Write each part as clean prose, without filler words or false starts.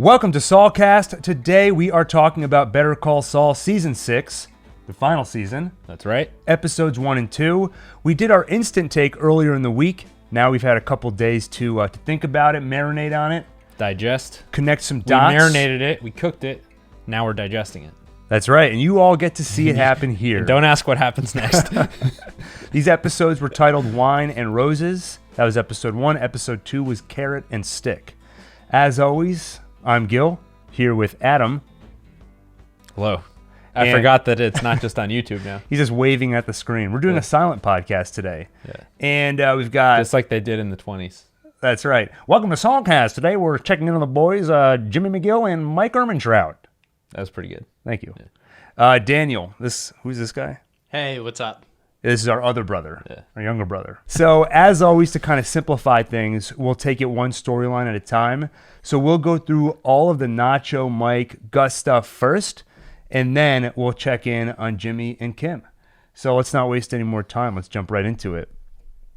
Welcome to Saulcast. Today we are talking about Better Call Saul Season 6, the final season. That's right. Episodes 1 and 2. We did our instant take earlier in the week. Now we've had a couple days to think about it, marinate on it. Digest. Connect some dots. We marinated it, we cooked it, now we're digesting it. That's right, and you all get to see it happen here. And don't ask what happens next. These episodes were titled Wine and Roses. That was episode 1. Episode 2 was Carrot and Stick. As always, I'm Gil, here with Adam. Hello. I forgot that it's not just on YouTube now. He's just waving at the screen. We're doing a silent podcast today. Yeah. And we've got... Just like they did in the 20s. That's right. Welcome to Saulcast. Today we're checking in on the boys, Jimmy McGill and Mike Ehrmantraut. That was pretty good. Thank you. Yeah. Daniel, who's this guy? Hey, what's up? This is our other brother, our younger brother. So as always, to kind of simplify things, we'll take it one storyline at a time. So we'll go through all of the Nacho, Mike, Gus stuff first, and then we'll check in on Jimmy and Kim. So let's not waste any more time. Let's jump right into it.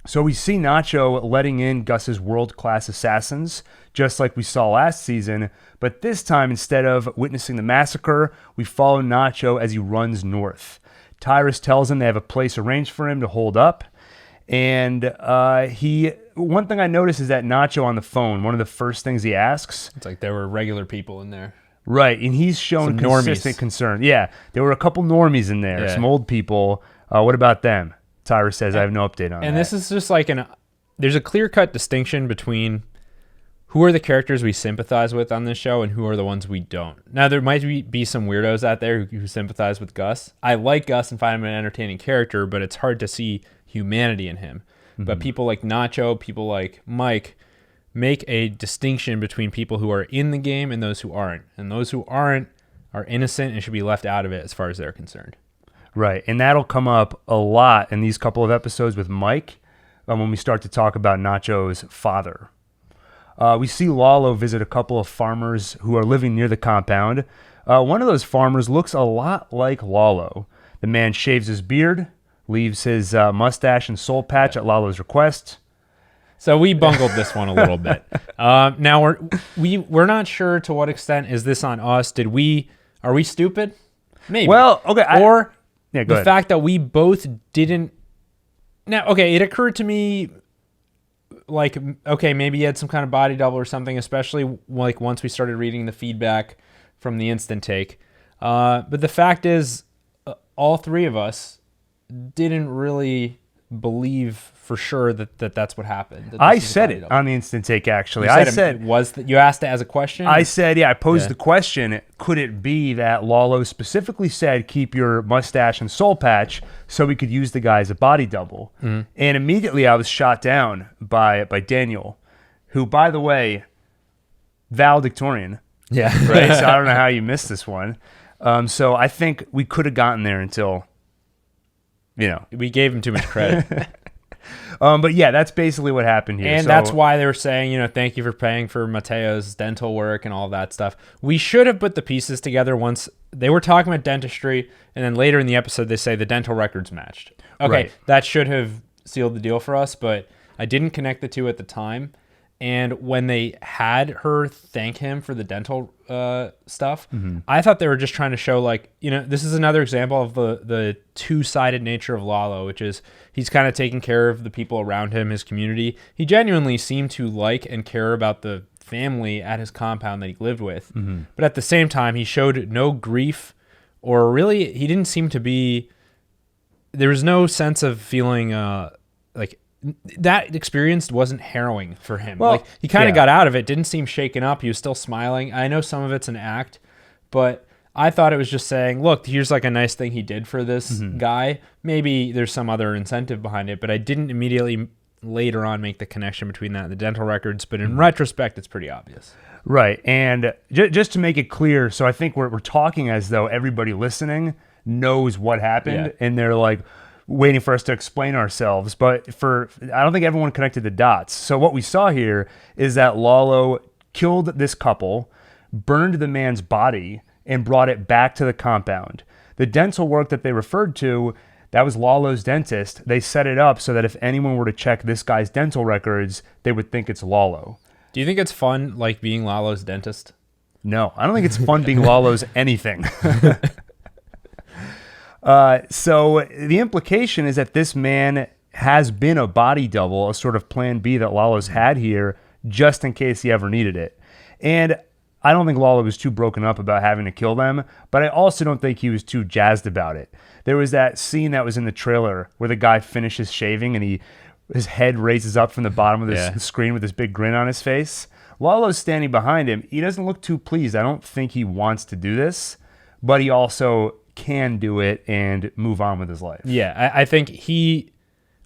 So we see Nacho letting in Gus's world-class assassins, just like we saw last season, but this time, instead of witnessing the massacre, we follow Nacho as he runs north. Tyrus tells him they have a place arranged for him to hold up, and one thing I noticed is that Nacho on the phone, one of the first things he asks... It's like there were regular people in there. Right, and he's shown consistent concern. Yeah, there were a couple normies in there, some old people. What about them? Tyrus says, I have no update on that. And this is just like there's a clear-cut distinction between who are the characters we sympathize with on this show and who are the ones we don't. Now, there might be some weirdos out there who sympathize with Gus. I like Gus and find him an entertaining character, but it's hard to see humanity in him. Mm-hmm. But people like Nacho, people like Mike, make a distinction between people who are in the game and those who aren't. And those who aren't are innocent and should be left out of it as far as they're concerned. Right, and that'll come up a lot in these couple of episodes with Mike when we start to talk about Nacho's father. We see Lalo visit a couple of farmers who are living near the compound. One of those farmers looks a lot like Lalo. The man shaves his beard, leaves his mustache and soul patch at Lalo's request. So we bungled this one a little bit. Now we're not sure to what extent is this on us. Are we stupid? Maybe. Well, okay. The fact that we both didn't. Now, okay, it occurred to me, like, okay, maybe he had some kind of body double or something, especially like once we started reading the feedback from the instant take. But the fact is, all three of us didn't really believe for sure that that's what happened. I said it on the instant take, actually. You asked it as a question? I said, I posed the question, could it be that Lalo specifically said, keep your mustache and soul patch so we could use the guy as a body double? Mm-hmm. And immediately I was shot down by Daniel, who, by the way, valedictorian. Yeah. Right? So I don't know how you missed this one. So I think we could have gotten there until, we gave him too much credit. But yeah, that's basically what happened here. And that's why they were saying, thank you for paying for Mateo's dental work and all that stuff. We should have put the pieces together once they were talking about dentistry, and then later in the episode they say the dental records matched. Okay, right. That should have sealed the deal for us, but I didn't connect the two at the time. And when they had her thank him for the dental stuff, mm-hmm. I thought they were just trying to show, this is another example of the two-sided nature of Lalo, which is he's kind of taking care of the people around him, his community. He genuinely seemed to like and care about the family at his compound that he lived with. Mm-hmm. But at the same time, he showed no grief, or really, he didn't seem to be... There was no sense of feeling that experience wasn't harrowing for him. Well, he kind of got out of it, didn't seem shaken up. He was still smiling. I know some of it's an act, but I thought it was just saying, look, here's like a nice thing he did for this guy. Maybe there's some other incentive behind it, but I didn't immediately later on make the connection between that and the dental records. But in retrospect, it's pretty obvious. Right. And just to make it clear, so I think we're talking as though everybody listening knows what happened, and they're like, waiting for us to explain ourselves, but I don't think everyone connected the dots. So what we saw here is that Lalo killed this couple, burned the man's body, and brought it back to the compound. The dental work that they referred to, that was Lalo's dentist. They set it up so that if anyone were to check this guy's dental records, they would think it's Lalo. Do you think it's fun, being Lalo's dentist? No, I don't think it's fun being Lalo's anything. So the implication is that this man has been a body double, a sort of plan B that Lalo's had here, just in case he ever needed it. And I don't think Lalo was too broken up about having to kill them, but I also don't think he was too jazzed about it. There was that scene that was in the trailer where the guy finishes shaving and his head raises up from the bottom of the screen with this big grin on his face. Lalo's standing behind him. He doesn't look too pleased. I don't think he wants to do this, but he also can do it and move on with his life. Yeah, I think he,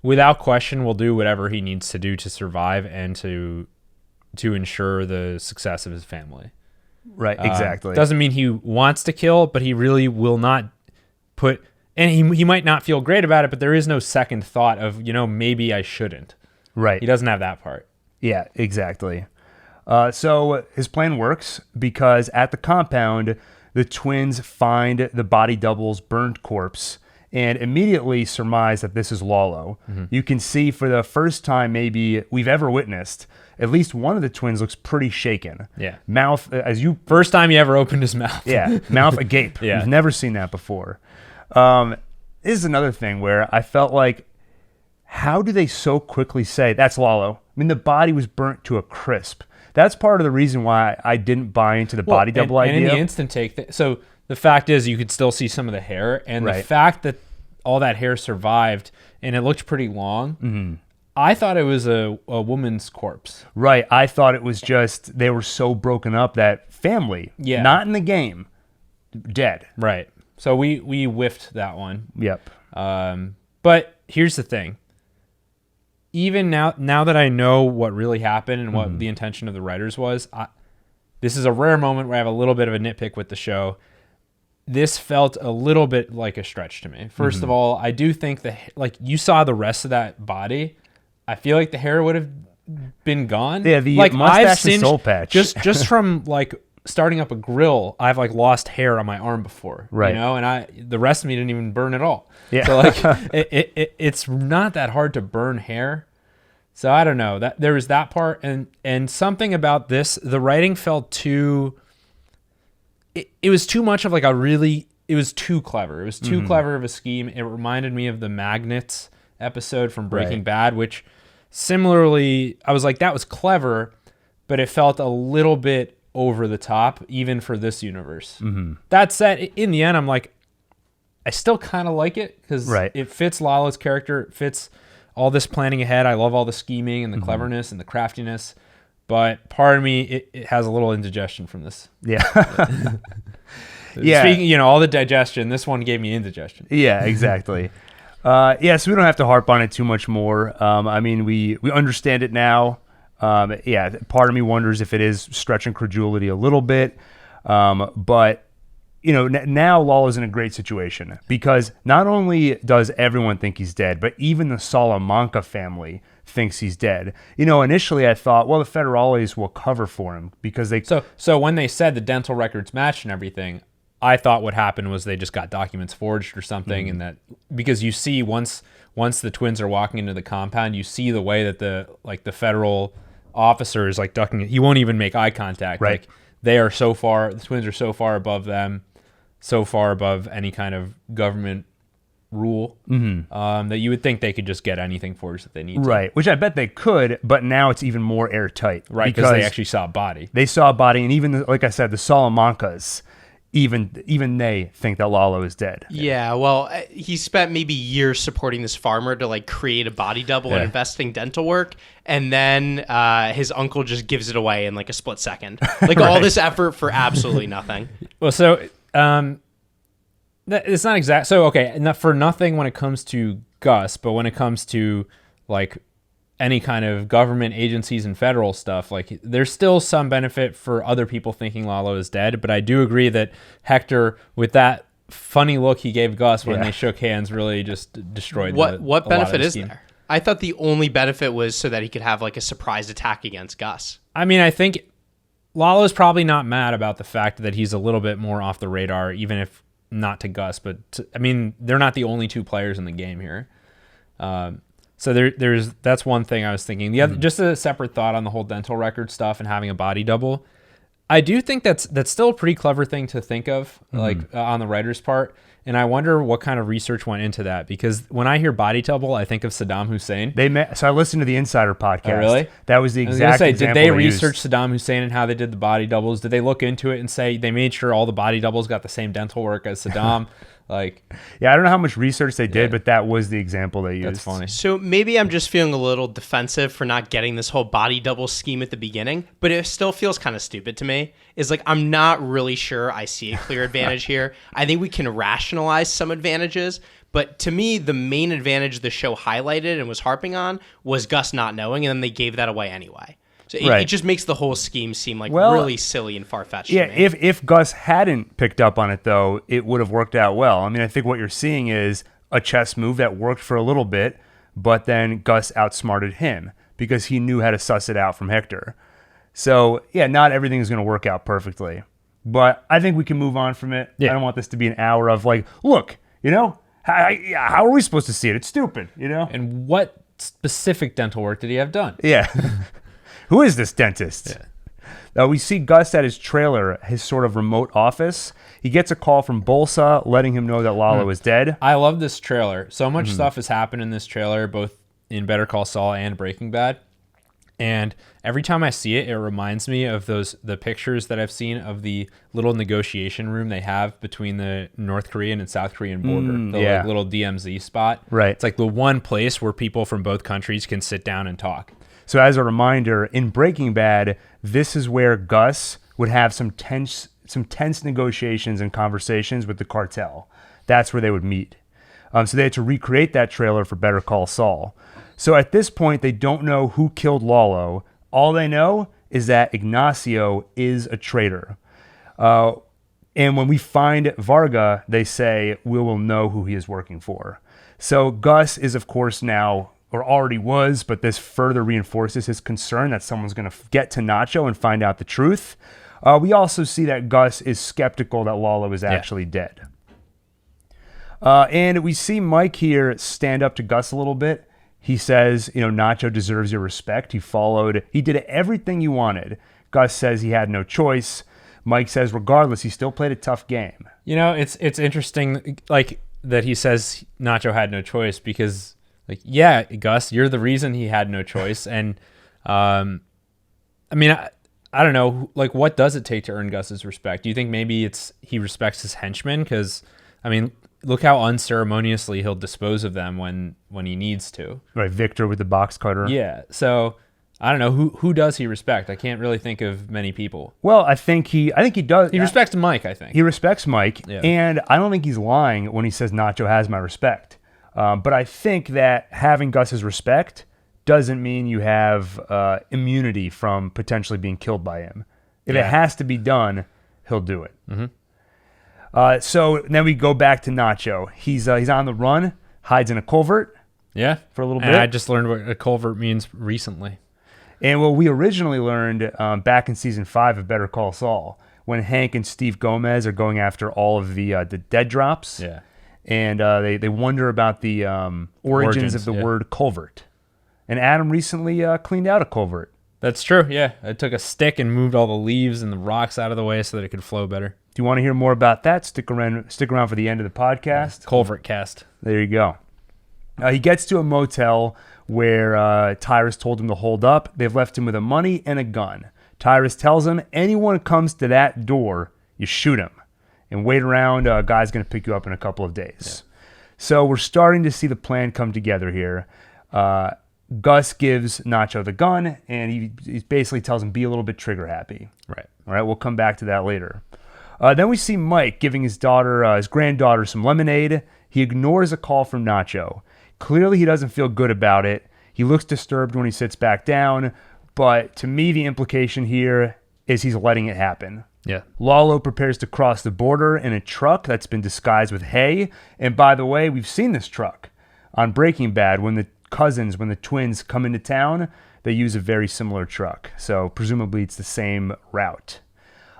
without question, will do whatever he needs to do to survive and to ensure the success of his family. Right, exactly. Doesn't mean he wants to kill, but he really will not put... And he might not feel great about it, but there is no second thought of, maybe I shouldn't. Right. He doesn't have that part. Yeah, exactly. So his plan works because at the compound, the twins find the body double's burned corpse and immediately surmise that this is Lalo. Mm-hmm. You can see for the first time maybe we've ever witnessed, at least one of the twins looks pretty shaken. Yeah. Mouth, First time he ever opened his mouth. Yeah, mouth agape. Yeah. We've never seen that before. This is another thing where I felt like, how do they so quickly say, that's Lalo? I mean, the body was burnt to a crisp. That's part of the reason why I didn't buy into the body double idea. And in the instant take, so the fact is you could still see some of the hair, and the fact that all that hair survived and it looked pretty long, I thought it was a woman's corpse. Right. I thought it was just they were so broken up that family, not in the game, dead. Right. So we whiffed that one. Yep. But here's the thing. Even now that I know what really happened and what the intention of the writers was, this is a rare moment where I have a little bit of a nitpick with the show. This felt a little bit like a stretch to me. First of all, I do think you saw the rest of that body. I feel like the hair would have been gone. Yeah, the mustache and soul patch. Just from starting up a grill, I've lost hair on my arm before. Right. And the rest of me didn't even burn at all. Yeah. So it's not that hard to burn hair. So I don't know. That there was that part and something about this, the writing felt too it was too much of it was too clever. It was too clever of a scheme. It reminded me of the Magnets episode from Breaking Bad, which similarly, I was like, that was clever, but it felt a little bit over the top, even for this universe. That said, in the end, I'm like, I still kind of like it because it fits Lalo's character. It fits all this planning ahead. I love all the scheming and the cleverness and the craftiness. But part of me, it has a little indigestion from this. Yeah. Speaking, all the digestion, this one gave me indigestion. Yeah, exactly. So we don't have to harp on it too much more. I mean, we understand it now. Part of me wonders if it is stretching credulity a little bit. But, now Lalo's in a great situation because not only does everyone think he's dead, but even the Salamanca family thinks he's dead. Initially I thought, well, the federales will cover for him because they... So when they said the dental records matched and everything, I thought what happened was they just got documents forged or something, and that because you see once the twins are walking into the compound, you see the way that the federal officer is ducking. He won't even make eye contact. Right. They are so far. The twins are so far above them, so far above any kind of government rule that you would think they could just get anything forged that they need to. Right, which I bet they could, but now it's even more airtight. Right, because they actually saw a body. They saw a body, and even, like I said, the Salamancas, even they think that Lalo is dead. Yeah, well, he spent maybe years supporting this farmer to create a body double and investing dental work, and then his uncle just gives it away in a split second. All this effort for absolutely nothing. Well, so it's not exact. So okay, for nothing when it comes to Gus, but when it comes to any kind of government agencies and federal stuff, there's still some benefit for other people thinking Lalo is dead. But I do agree that Hector, with that funny look he gave Gus when they shook hands, really just destroyed what benefit is there? I thought the only benefit was so that he could have a surprise attack against Gus. I mean, I think Lalo's probably not mad about the fact that he's a little bit more off the radar, even if not to Gus, but they're not the only two players in the game here. So that's one thing I was thinking. The other, just a separate thought on the whole dental record stuff and having a body double. I do think that's still a pretty clever thing to think of, on the writer's part. And I wonder what kind of research went into that, because when I hear body double, I think of Saddam Hussein. So I listened to the Insider podcast. Oh, really? That was the exact example did they research Saddam Hussein and how they did the body doubles? Did they look into it and say they made sure all the body doubles got the same dental work as Saddam? Yeah, I don't know how much research they did, but that was the example they used. That's funny. So maybe I'm just feeling a little defensive for not getting this whole body double scheme at the beginning, but it still feels kind of stupid to me. Is like, I'm not really sure I see a clear advantage here. I think we can rationalize some advantages, but to me, the main advantage the show highlighted and was harping on was Gus not knowing, and then they gave that away anyway. So it just makes the whole scheme seem like really silly and far-fetched. Yeah, if Gus hadn't picked up on it, though, it would have worked out well. I mean, I think what you're seeing is a chess move that worked for a little bit, but then Gus outsmarted him because he knew how to suss it out from Hector. So, yeah, not everything is going to work out perfectly. But I think we can move on from it. Yeah. I don't want this to be an hour of look, how are we supposed to see it? It's stupid, And what specific dental work did he have done? Yeah. Who is this dentist? Yeah. We see Gus at his trailer, his sort of remote office. He gets a call from Bolsa letting him know that Lalo is dead. I love this trailer. So much stuff has happened in this trailer, both in Better Call Saul and Breaking Bad. And every time I see it, it reminds me of the pictures that I've seen of the little negotiation room they have between the North Korean and South Korean border. The little DMZ spot. Right. It's like the one place where people from both countries can sit down and talk. So as a reminder, in Breaking Bad, this is where Gus would have some tense negotiations and conversations with the cartel. That's where they would meet. So they had to recreate that trailer for Better Call Saul. So at this point, they don't know who killed Lalo. All they know is that Ignacio is a traitor. And when we find Varga, they say, we will know who he is working for. So Gus is, of course, now, or already was, but this further reinforces his concern that someone's going to get to Nacho and find out the truth. We also see that Gus is skeptical that Lalo is actually dead. And we see Mike here stand up to Gus a little bit. He says, Nacho deserves your respect. He did everything you wanted. Gus says he had no choice. Mike says, regardless, he still played a tough game. It's interesting, that he says Nacho had no choice because, Gus, you're the reason he had no choice. And, I don't know, what does it take to earn Gus's respect? Do you think maybe he respects his henchmen? Because, look how unceremoniously he'll dispose of them when he needs to. Right, Victor with the box cutter. Yeah, so I don't know who does he respect. I can't really think of many people. Well, I think he does. He respects Mike. I think he respects Mike, and I don't think he's lying when he says Nacho has my respect. But I think that having Gus's respect doesn't mean you have immunity from potentially being killed by him. If it has to be done, he'll do it. Mm-hmm. So then we go back to Nacho. He's on the run, hides in a culvert. Yeah, for a little bit. And I just learned what a culvert means recently. And what we originally learned back in season 5 of Better Call Saul, when Hank and Steve Gomez are going after all of the dead drops. Yeah, and they wonder about the origins of the word culvert. And Adam recently cleaned out a culvert. That's true. Yeah, I took a stick and moved all the leaves and the rocks out of the way so that it could flow better. Do you want to hear more about that? Stick around for the end of the podcast. Culvert cast. There you go. He gets to a motel where Tyrus told him to hold up. They've left him with money and a gun. Tyrus tells him, anyone who comes to that door, you shoot him. And wait around, a guy's going to pick you up in a couple of days. Yeah. So we're starting to see the plan come together here. Gus gives Nacho the gun, and he basically tells him, be a little bit trigger happy. Right. All right, we'll come back to that later. Then we see Mike giving his granddaughter some lemonade. He ignores a call from Nacho. Clearly, he doesn't feel good about it. He looks disturbed when he sits back down, but to me, the implication here is he's letting it happen. Yeah. Lalo prepares to cross the border in a truck that's been disguised with hay. And by the way, we've seen this truck on Breaking Bad. When the twins come into town, they use a very similar truck. So presumably it's the same route.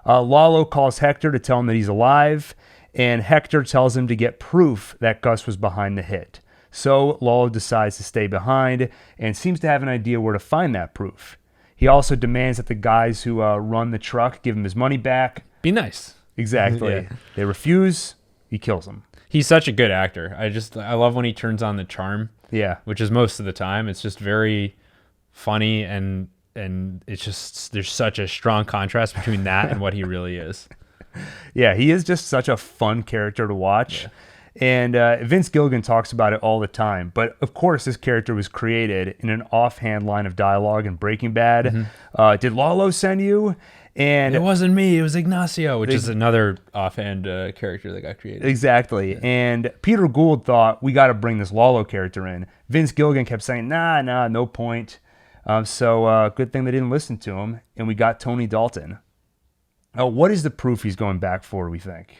Lalo calls Hector to tell him that he's alive, and Hector tells him to get proof that Gus was behind the hit. So Lalo decides to stay behind and seems to have an idea where to find that proof. He also demands that the guys who run the truck give him his money back. Be nice. Exactly. Yeah. They refuse. He kills them. He's such a good actor. I love when he turns on the charm. Yeah. Which is most of the time. It's just very funny, and it's just, there's such a strong contrast between that and what he really is. Yeah, he is just such a fun character to watch. Yeah. And Vince Gilligan talks about it all the time. But of course, this character was created in an offhand line of dialogue in Breaking Bad. Mm-hmm. Did Lalo send you? And it wasn't me, it was Ignacio, which is another offhand character that got created. Exactly. Yeah. And Peter Gould thought, we got to bring this Lalo character in. Vince Gilligan kept saying, nah, no point. So good thing they didn't listen to him. And we got Tony Dalton. What is the proof he's going back for, we think?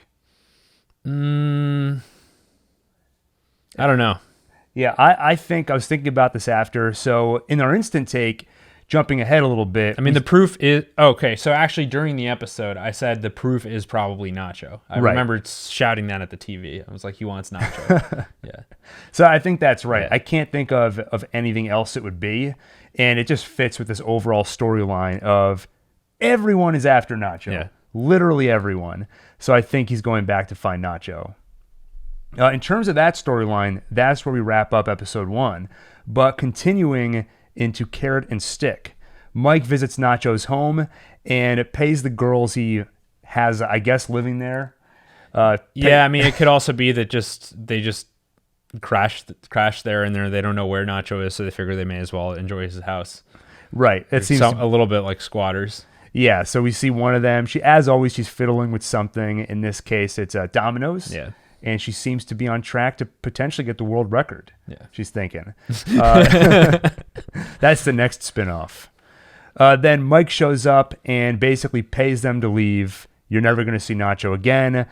I don't know. Yeah, I think I was thinking about this after. So in our instant take, jumping ahead a little bit. I mean, the proof is... Okay, so actually during the episode, I said the proof is probably Nacho. I remembered shouting that at the TV. I was like, he wants Nacho. Yeah. So I think that's right. Yeah. I can't think of anything else it would be. And it just fits with this overall storyline of everyone is after Nacho. Yeah. Literally everyone. So I think he's going back to find Nacho. In terms of that storyline, that's where we wrap up episode 1. But continuing into Carrot and Stick, Mike visits Nacho's home and pays the girls he has, I guess, living there. Yeah, I mean, it could also be that they just crash there, and they don't know where Nacho is, so they figure they may as well enjoy his house. Right. It seems a little bit like squatters. Yeah, so we see one of them. As always, she's fiddling with something. In this case, it's dominoes. Yeah. And she seems to be on track to potentially get the world record. Yeah. She's thinking. That's the next spinoff. Then Mike shows up and basically pays them to leave. You're never going to see Nacho again.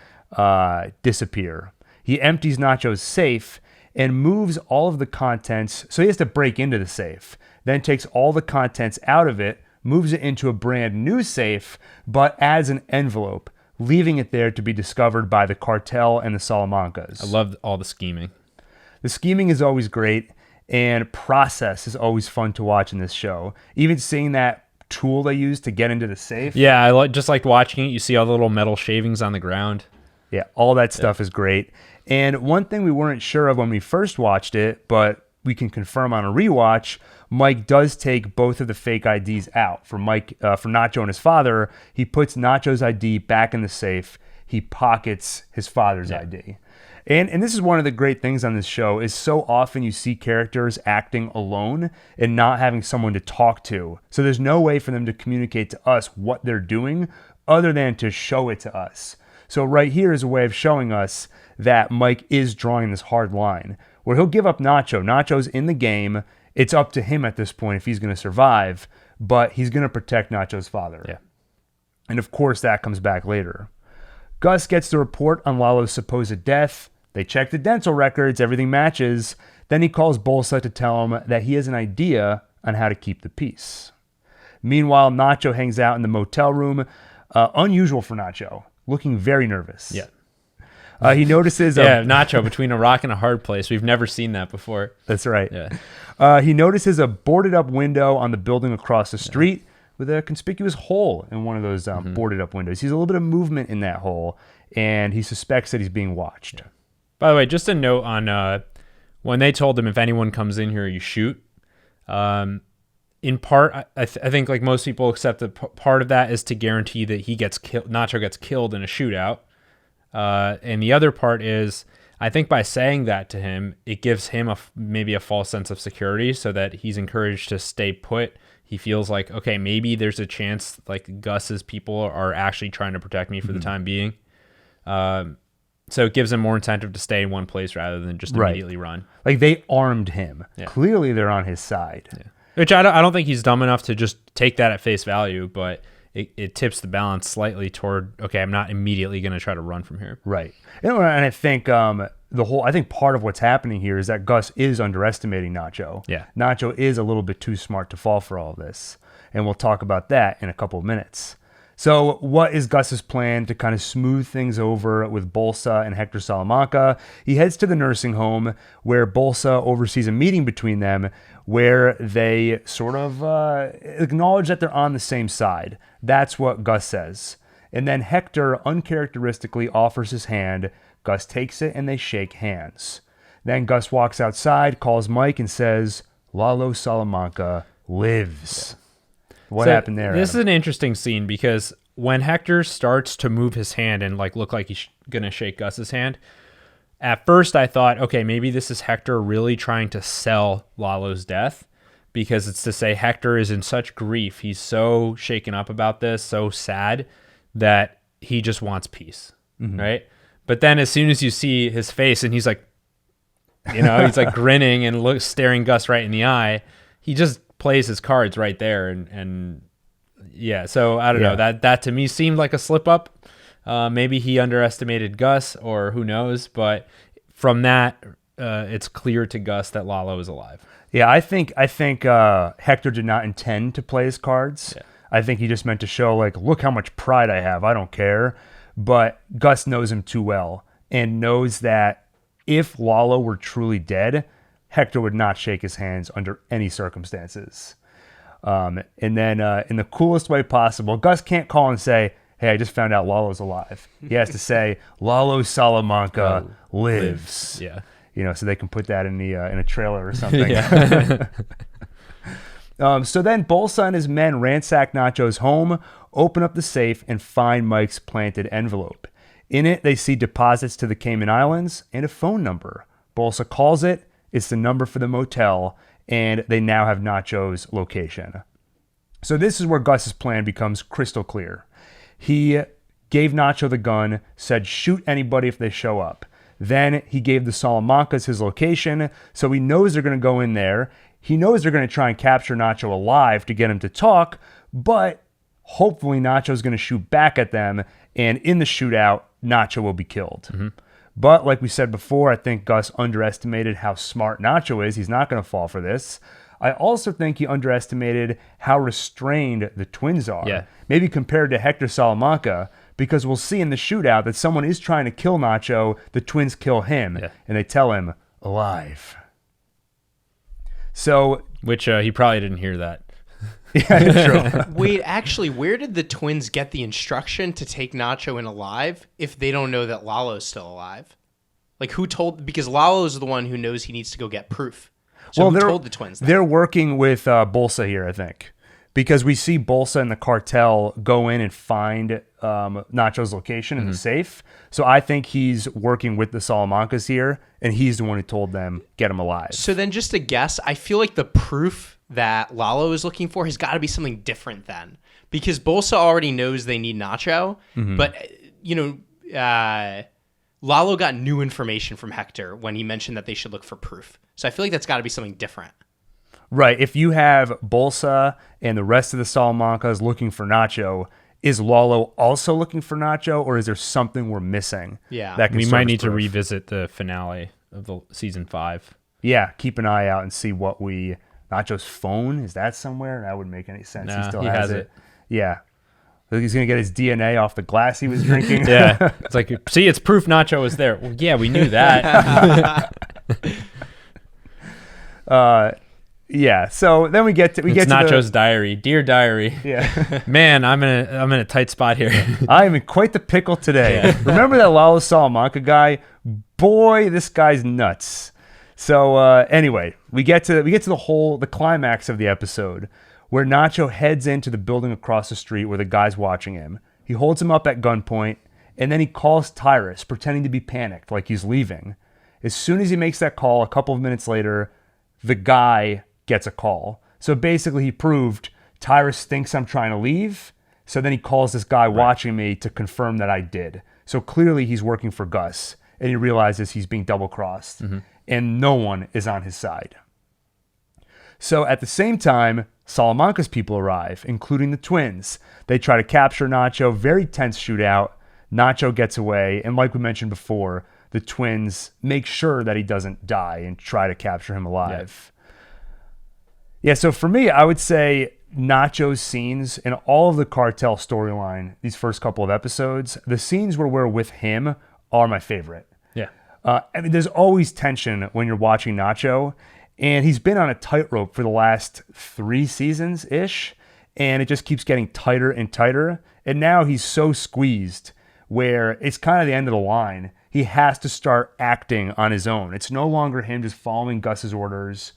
Disappear. He empties Nacho's safe and moves all of the contents. So he has to break into the safe. Then takes all the contents out of it, moves it into a brand new safe, but adds an envelope, leaving it there to be discovered by the Cartel and the Salamancas. I love all the scheming. The scheming is always great, and process is always fun to watch in this show. Even seeing that tool they use to get into the safe. Yeah, I just liked watching it. You see all the little metal shavings on the ground. Yeah, all that stuff is great. And one thing we weren't sure of when we first watched it, but we can confirm on a rewatch, Mike does take both of the fake IDs out. For Nacho and his father, he puts Nacho's ID back in the safe. He pockets his father's ID. And this is one of the great things on this show is so often you see characters acting alone and not having someone to talk to. So there's no way for them to communicate to us what they're doing other than to show it to us. So right here is a way of showing us that Mike is drawing this hard line where he'll give up Nacho. Nacho's in the game. It's up to him at this point if he's going to survive, but he's going to protect Nacho's father. Yeah. And of course, that comes back later. Gus gets the report on Lalo's supposed death. They check the dental records. Everything matches. Then he calls Bolsa to tell him that he has an idea on how to keep the peace. Meanwhile, Nacho hangs out in the motel room. Unusual for Nacho, looking very nervous. Yeah. He notices... Nacho, between a rock and a hard place. We've never seen that before. That's right. Yeah. He notices a boarded up window on the building across the street with a conspicuous hole in one of those boarded up windows. He sees a little bit of movement in that hole, and he suspects that he's being watched. Yeah. By the way, just a note on when they told him if anyone comes in here, you shoot. In part, I think like most people accept that part of that is to guarantee that he gets killed. Nacho gets killed in a shootout. And the other part is, I think by saying that to him, it gives him maybe a false sense of security so that he's encouraged to stay put. He feels like, okay, maybe there's a chance like Gus's people are actually trying to protect me for the time being. So it gives him more incentive to stay in one place rather than just immediately run. Like they armed him. Yeah. Clearly they're on his side. Yeah. Which I don't think he's dumb enough to just take that at face value, but it tips the balance slightly toward, okay, I'm not immediately going to try to run from here. Right. And I think I think part of what's happening here is that Gus is underestimating Nacho. Yeah. Nacho is a little bit too smart to fall for all of this. And we'll talk about that in a couple of minutes. So what is Gus's plan to kind of smooth things over with Bolsa and Hector Salamanca? He heads to the nursing home where Bolsa oversees a meeting between them where they sort of acknowledge that they're on the same side. That's what Gus says. And then Hector uncharacteristically offers his hand. Gus takes it and they shake hands. Then Gus walks outside, calls Mike and says, Lalo Salamanca lives. What happened there? This Adam? is an interesting scene because when Hector starts to move his hand and like look like he's gonna shake Gus's hand, at first I thought, okay, maybe this is Hector really trying to sell Lalo's death, because it's to say Hector is in such grief, he's so shaken up about this, so sad, that he just wants peace, right? But then as soon as you see his face and he's like, he's like grinning and staring Gus right in the eye, he just plays his cards right there, and yeah. So I don't know. That to me seemed like a slip up. Maybe he underestimated Gus, or who knows. But from that, it's clear to Gus that Lalo is alive. Yeah, I think Hector did not intend to play his cards. Yeah. I think he just meant to show, like, look how much pride I have. I don't care. But Gus knows him too well and knows that if Lalo were truly dead, Hector would not shake his hands under any circumstances. And then in the coolest way possible, Gus can't call and say, hey, I just found out Lalo's alive. He has to say, Lalo Salamanca lives. Yeah. So they can put that in a trailer or something. Yeah. So then Bolsa and his men ransack Nacho's home, open up the safe, and find Mike's planted envelope. In it, they see deposits to the Cayman Islands and a phone number. Bolsa calls it. It's the number for the motel, and they now have Nacho's location. So this is where Gus's plan becomes crystal clear. He gave Nacho the gun, said shoot anybody if they show up. Then he gave the Salamancas his location, so he knows they're going to go in there. He knows they're going to try and capture Nacho alive to get him to talk, but hopefully Nacho's going to shoot back at them, and in the shootout, Nacho will be killed. Mm-hmm. But like we said before, I think Gus underestimated how smart Nacho is. He's not going to fall for this. I also think he underestimated how restrained the twins are. Yeah. Maybe compared to Hector Salamanca, because we'll see in the shootout that someone is trying to kill Nacho. The twins kill him, and they tell him, alive. So, which he probably didn't hear that. Yeah, true. Wait, actually, where did the twins get the instruction to take Nacho in alive if they don't know that Lalo's still alive? Like, who told? Because Lalo's the one who knows he needs to go get proof. So who told the twins that? They're working with Bolsa here, I think, because we see Bolsa and the cartel go in and find Nacho's location in the safe. So I think he's working with the Salamancas here, and he's the one who told them, get him alive. So then just to guess, I feel like the proof that Lalo is looking for has got to be something different then. Because Bolsa already knows they need Nacho, but, Lalo got new information from Hector when he mentioned that they should look for proof. So I feel like that's got to be something different. Right. If you have Bolsa and the rest of the Salamancas looking for Nacho, is Lalo also looking for Nacho, or is there something we're missing? Yeah. That can we serve might as need to proof? revisit the finale of the season 5. Yeah, keep an eye out and see what Nacho's phone, is that somewhere? That wouldn't make any sense. Nah, he still he has has it. it. Yeah. He's going to get his DNA off the glass he was drinking. Yeah. It's like, see, it's proof Nacho was there. Well, yeah, we knew that. Yeah. So then we get to Nacho's diary. Dear diary. Yeah. Man, I'm in a tight spot here. I am in quite the pickle today. Yeah. Remember that Lalo Salamanca guy? Boy, this guy's nuts. So anyway, we get to the climax of the episode, where Nacho heads into the building across the street where the guy's watching him. He holds him up at gunpoint, and then he calls Tyrus, pretending to be panicked, like he's leaving. As soon as he makes that call, a couple of minutes later, the guy gets a call. So basically, he proved Tyrus thinks I'm trying to leave, so then he calls this guy watching me to confirm that I did. So clearly, he's working for Gus, and he realizes he's being double-crossed, and no one is on his side. So at the same time, Salamanca's people arrive, including the twins. They try to capture Nacho, very tense shootout. Nacho gets away, and like we mentioned before, the twins make sure that he doesn't die and try to capture him alive. Yeah, so for me, I would say Nacho's scenes in all of the Cartel storyline, these first couple of episodes, the scenes where we're with him are my favorite. Yeah. I mean, there's always tension when you're watching Nacho, and he's been on a tightrope for the last 3 seasons-ish, and it just keeps getting tighter and tighter. And now he's so squeezed where it's kind of the end of the line. He has to start acting on his own. It's no longer him just following Gus's orders.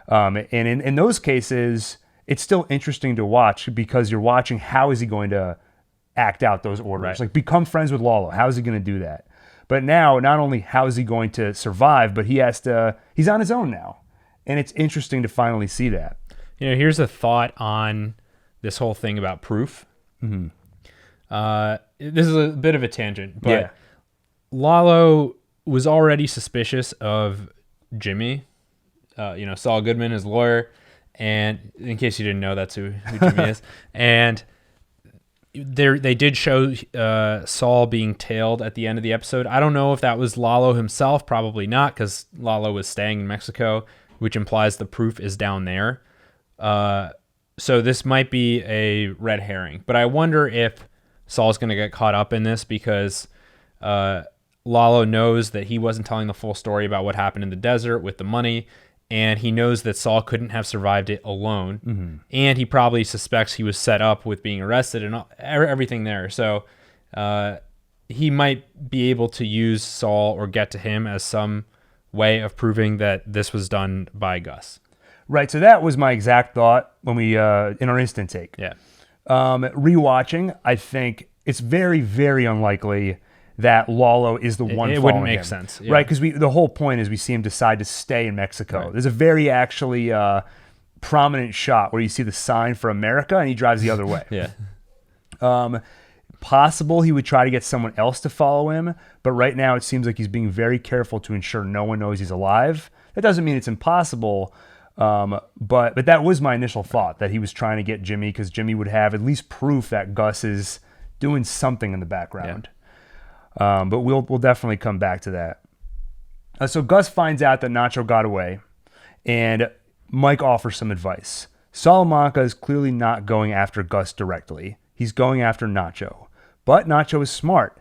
And in those cases, it's still interesting to watch because you're watching how is he going to act out those orders. Right. Like become friends with Lalo. How is he going to do that? But now, not only how is he going to survive, but he's on his own now. And it's interesting to finally see that. You know, here's a thought on this whole thing about proof. Mm-hmm. This is a bit of a tangent, but Yeah. Lalo was already suspicious of Jimmy, Saul Goodman, his lawyer. And in case you didn't know, that's who Jimmy is. And they did show Saul being tailed at the end of the episode. I don't know if that was Lalo himself. Probably not, because Lalo was staying in Mexico, which implies the proof is down there. So this might be a red herring. But I wonder if Saul's going to get caught up in this because Lalo knows that he wasn't telling the full story about what happened in the desert with the money. And he knows that Saul couldn't have survived it alone. Mm-hmm. And he probably suspects he was set up with being arrested and everything there. So he might be able to use Saul or get to him as some way of proving that this was done by Gus. Right. So that was my exact thought when we, in our instant take. Yeah. Rewatching, I think it's very, very unlikely that Lalo is the one. It wouldn't make sense, right? Because the whole point is we see him decide to stay in Mexico. Right. There's a very actually prominent shot where you see the sign for America, and he drives the other way. Yeah. Possible he would try to get someone else to follow him, but right now it seems like he's being very careful to ensure no one knows he's alive. That doesn't mean it's impossible, but that was my initial thought, that he was trying to get Jimmy because Jimmy would have at least proof that Gus is doing something in the background. Yeah. But we'll definitely come back to that. So Gus finds out that Nacho got away, and Mike offers some advice. Salamanca is clearly not going after Gus directly. He's going after Nacho. But Nacho is smart.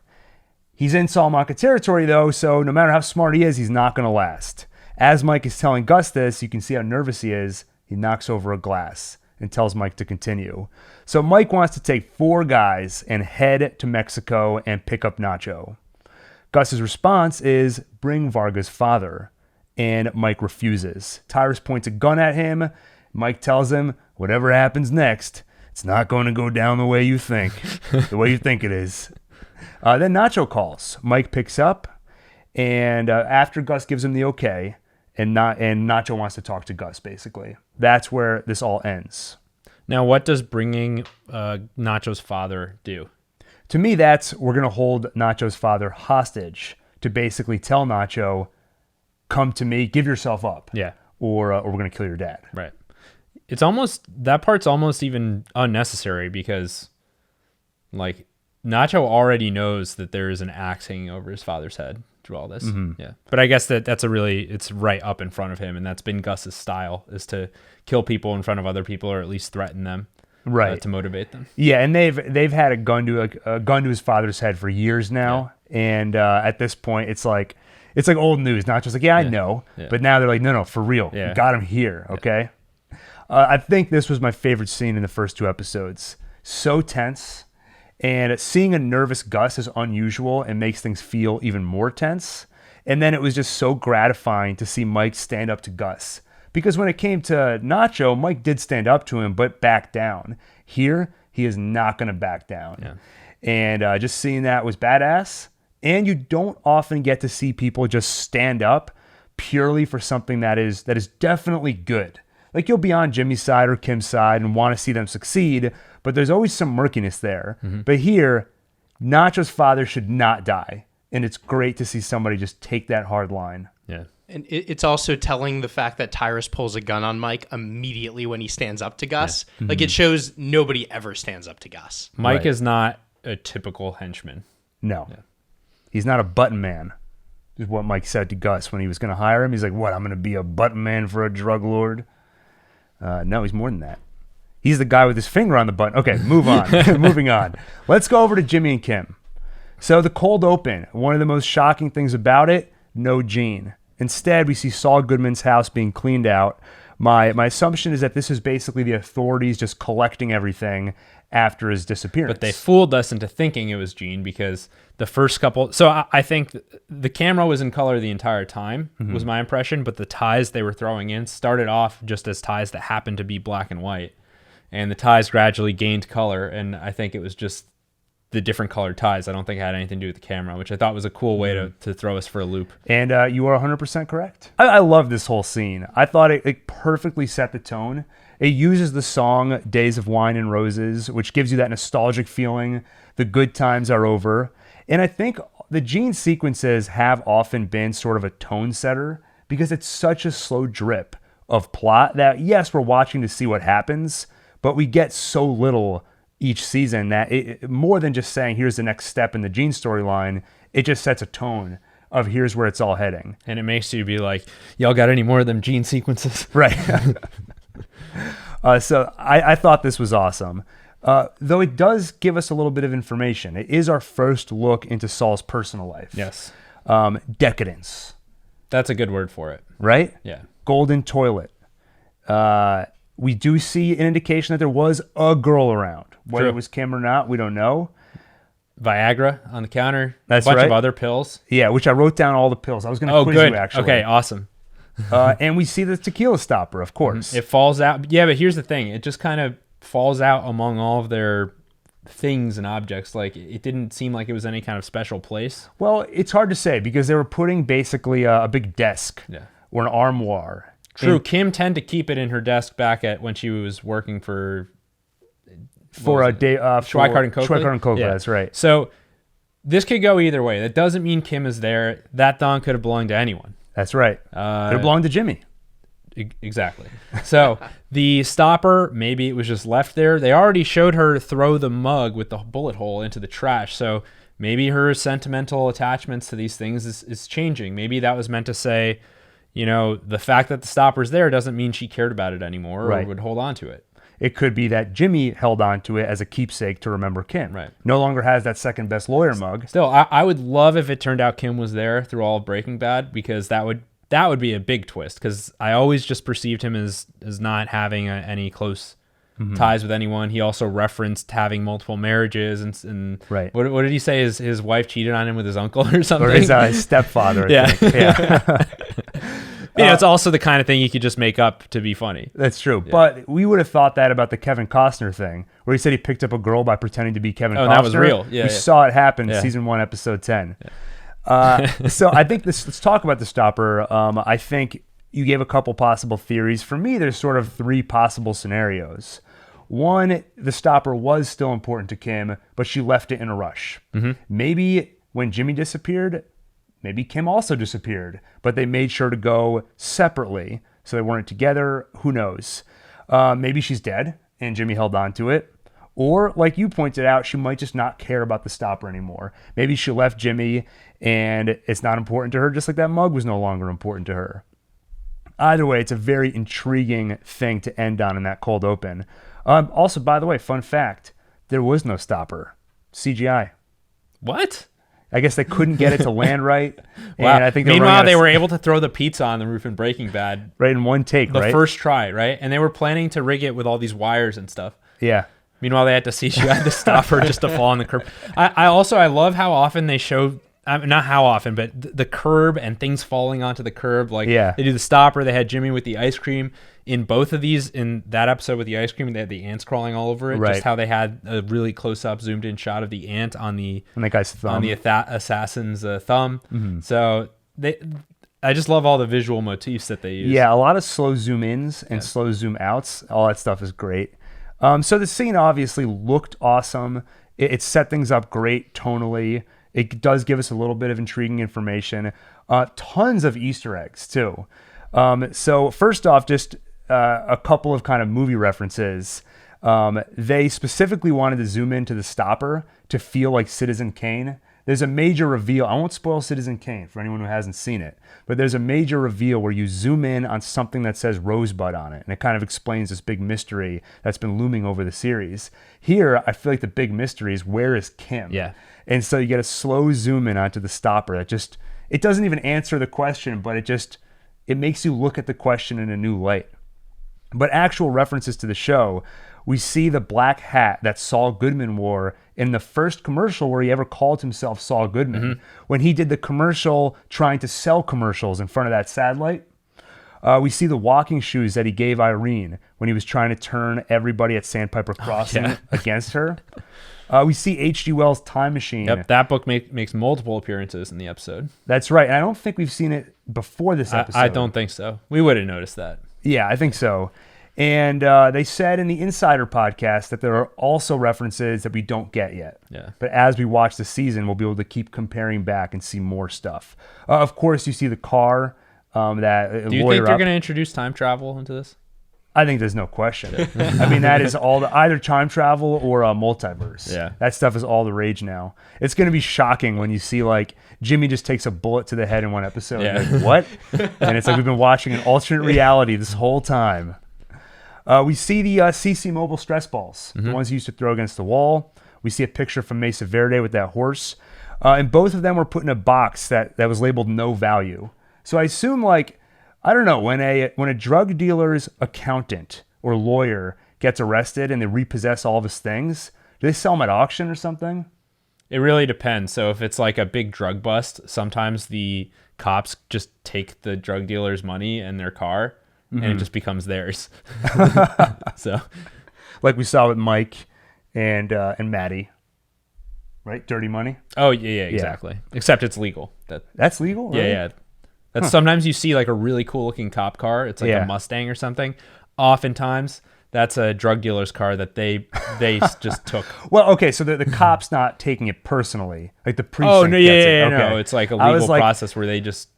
He's in Salamanca territory, though, so no matter how smart he is, he's not going to last. As Mike is telling Gus this, you can see how nervous he is. He knocks over a glass and tells Mike to continue. So Mike wants to take 4 guys and head to Mexico and pick up Nacho. Gus's response is, bring Varga's father, and Mike refuses. Tyrus points a gun at him. Mike tells him, whatever happens next, it's not going to go down the way you think, the way you think it is. Then Nacho calls. Mike picks up, and after Gus gives him the okay, and Nacho wants to talk to Gus, basically. That's where this all ends. Now, what does bringing Nacho's father do? To me, we're going to hold Nacho's father hostage to basically tell Nacho, come to me, give yourself up. Yeah. Or we're going to kill your dad. Right. That part's almost even unnecessary because, like, Nacho already knows that there is an axe hanging over his father's head through all this. Mm-hmm. Yeah. But I guess it's right up in front of him, and that's been Gus's style, is to kill people in front of other people or at least threaten them. Right. To motivate them. Yeah, and they've had a gun to his father's head for years now, and at this point it's like old news. Nacho's like, I know, but now they're like, no, for real, we got him here, okay? I think this was my favorite scene in the first 2 episodes. So tense, and seeing a nervous Gus is unusual and makes things feel even more tense. And then it was just so gratifying to see Mike stand up to Gus. Because when it came to Nacho, Mike did stand up to him, but back down. Here, he is not going to back down. Yeah. And just seeing that was badass. And you don't often get to see people just stand up purely for something that is definitely good. Like, you'll be on Jimmy's side or Kim's side and want to see them succeed, but there's always some murkiness there. Mm-hmm. But here, Nacho's father should not die. And it's great to see somebody just take that hard line. Yeah. And it's also telling the fact that Tyrus pulls a gun on Mike immediately when he stands up to Gus. Yeah. Mm-hmm. Like, it shows nobody ever stands up to Gus. Mike is not a typical henchman. No. Yeah. He's not a button man, is what Mike said to Gus when he was going to hire him. He's like, what, I'm going to be a button man for a drug lord? No, he's more than that. He's the guy with his finger on the button. Okay, move on. Moving on. Let's go over to Jimmy and Kim. So the cold open, one of the most shocking things about it, no Gene. Instead, we see Saul Goodman's house being cleaned out. My assumption is that this is basically the authorities just collecting everything after his disappearance. But they fooled us into thinking it was Gene because the first couple... So I think the camera was in color the entire time, was my impression, but the ties they were throwing in started off just as ties that happened to be black and white. And the ties gradually gained color, and I think it was just the different colored ties. I don't think it had anything to do with the camera, which I thought was a cool way to throw us for a loop. And you are 100% correct. I love this whole scene. I thought it perfectly set the tone. It uses the song Days of Wine and Roses, which gives you that nostalgic feeling. The good times are over. And I think the Gene sequences have often been sort of a tone setter because it's such a slow drip of plot that, yes, we're watching to see what happens, but we get so little each season that it, more than just saying here's the next step in the Gene storyline, it just sets a tone of here's where it's all heading. And it makes you be like, y'all got any more of them Gene sequences? Right. So I thought this was awesome. Though it does give us a little bit of information. It is our first look into Saul's personal life. Yes. Decadence. That's a good word for it. Right? Yeah. Golden toilet. We do see an indication that there was a girl around. Whether True. it was Kim or not, we don't know. Viagra on the counter. That's a bunch right. of other pills. Yeah, which I wrote down all the pills. I was going to quiz good. you, actually. Okay, awesome. And we see the tequila stopper, of course. It falls out. Yeah, but here's the thing. It just kind of falls out among all of their things and objects. Like, it didn't seem like it was any kind of special place. Well, it's hard to say because they were putting basically a big desk or an armoire. True. Kim tended to keep it in her desk back at when she was working for a day Schweikart and Coakley. Schweikart and Coakley, that's right. So this could go either way. That doesn't mean Kim is there. That Don could have belonged to anyone. That's right. Could have belonged to Jimmy. Exactly. So the stopper, maybe it was just left there. They already showed her throw the mug with the bullet hole into the trash. So maybe her sentimental attachments to these things is changing. Maybe that was meant to say, you know, the fact that the stopper's there doesn't mean she cared about it anymore or would hold on to it. It could be that Jimmy held on to it as a keepsake to remember Kim. Right. No longer has that second best lawyer mug. Still, I would love if it turned out Kim was there through all of Breaking Bad because that would be a big twist because I always just perceived him as not having any close ties with anyone. He also referenced having multiple marriages and right. What did he say? His wife cheated on him with his uncle or something? Or his stepfather, I think. Yeah. You know, it's also the kind of thing you could just make up to be funny. That's true. Yeah. But we would have thought that about the Kevin Costner thing, where he said he picked up a girl by pretending to be Kevin Costner. Oh, that was real. Yeah, we saw it happen in season 1, episode 10. Yeah. So I think let's talk about the stopper. I think you gave a couple possible theories. For me, there's sort of 3 possible scenarios. One, the stopper was still important to Kim, but she left it in a rush. Maybe when Jimmy disappeared, maybe Kim also disappeared, but they made sure to go separately, so they weren't together. Who knows? Maybe she's dead, and Jimmy held on to it. Or, like you pointed out, she might just not care about the stopper anymore. Maybe she left Jimmy, and it's not important to her, just like that mug was no longer important to her. Either way, it's a very intriguing thing to end on in that cold open. Also, by the way, fun fact, there was no stopper. CGI. What? I guess they couldn't get it to land right. Wow. And I think meanwhile, they were able to throw the pizza on the roof in Breaking Bad. Right, in one take, the first try, right? And they were planning to rig it with all these wires and stuff. Yeah. Meanwhile, they had to CGI the stopper just to fall on the curb. I love how often they show, not how often, but the curb and things falling onto the curb. Like, they do the stopper. They had Jimmy with the ice cream. In both of these, in that episode with the ice cream, they had the ants crawling all over it. Right. Just how they had a really close-up, zoomed-in shot of the ant on the guy's thumb, on the assassin's thumb. So I just love all the visual motifs that they use. Yeah, a lot of slow zoom-ins and slow zoom-outs. All that stuff is great. So the scene obviously looked awesome. It set things up great tonally. It does give us a little bit of intriguing information. Tons of Easter eggs, too. So first off, just a couple of kind of movie references. They specifically wanted to zoom into the stopper to feel like Citizen Kane. there's a major reveal. I won't spoil Citizen Kane for anyone who hasn't seen it, but there's a major reveal where you zoom in on something that says Rosebud on it, and it kind of explains this big mystery that's been looming over the series. Here, I feel like the big mystery is, where is Kim? Yeah. And so you get a slow zoom in onto the stopper that just, it doesn't even answer the question, but it makes you look at the question in a new light. But actual references to the show, we see the black hat that Saul Goodman wore in the first commercial where he ever called himself Saul Goodman, when he did the commercial trying to sell commercials in front of that satellite. We see the walking shoes that he gave Irene when he was trying to turn everybody at Sandpiper Crossing against her. We see H.G. Wells' Time Machine. Yep, that book makes multiple appearances in the episode. That's right. And I don't think we've seen it before this episode. I don't think so. We would have noticed that. Yeah, I think so. And they said in the Insider podcast that there are also references that we don't get yet. Yeah. But as we watch the season, we'll be able to keep comparing back and see more stuff. Of course, you see the car that Do you think they're going to introduce time travel into this? I think there's no question. I mean, that is all either time travel or a multiverse. Yeah. That stuff is all the rage now. It's going to be shocking when you see, like, Jimmy just takes a bullet to the head in one episode. Yeah. Like, what? And it's like we've been watching an alternate reality this whole time. We see the CC Mobile stress balls, the ones you used to throw against the wall. We see a picture from Mesa Verde with that horse. And both of them were put in a box that was labeled no value. So I assume, like, I don't know, when a drug dealer's accountant or lawyer gets arrested and they repossess all of his things, do they sell them at auction or something? It really depends. So if it's like a big drug bust, sometimes the cops just take the drug dealer's money and their car, and it just becomes theirs. So, like we saw with Mike and Maddie, right? Dirty Money. Oh yeah, exactly. Except it's legal. That's legal. Right? Yeah. That's sometimes you see like a really cool looking cop car. It's like a Mustang or something. Oftentimes that's a drug dealer's car that they just took. Well, okay, so the cop's not taking it personally. Like the precinct. Oh no, gets it. Okay. no, it's like a legal process where they just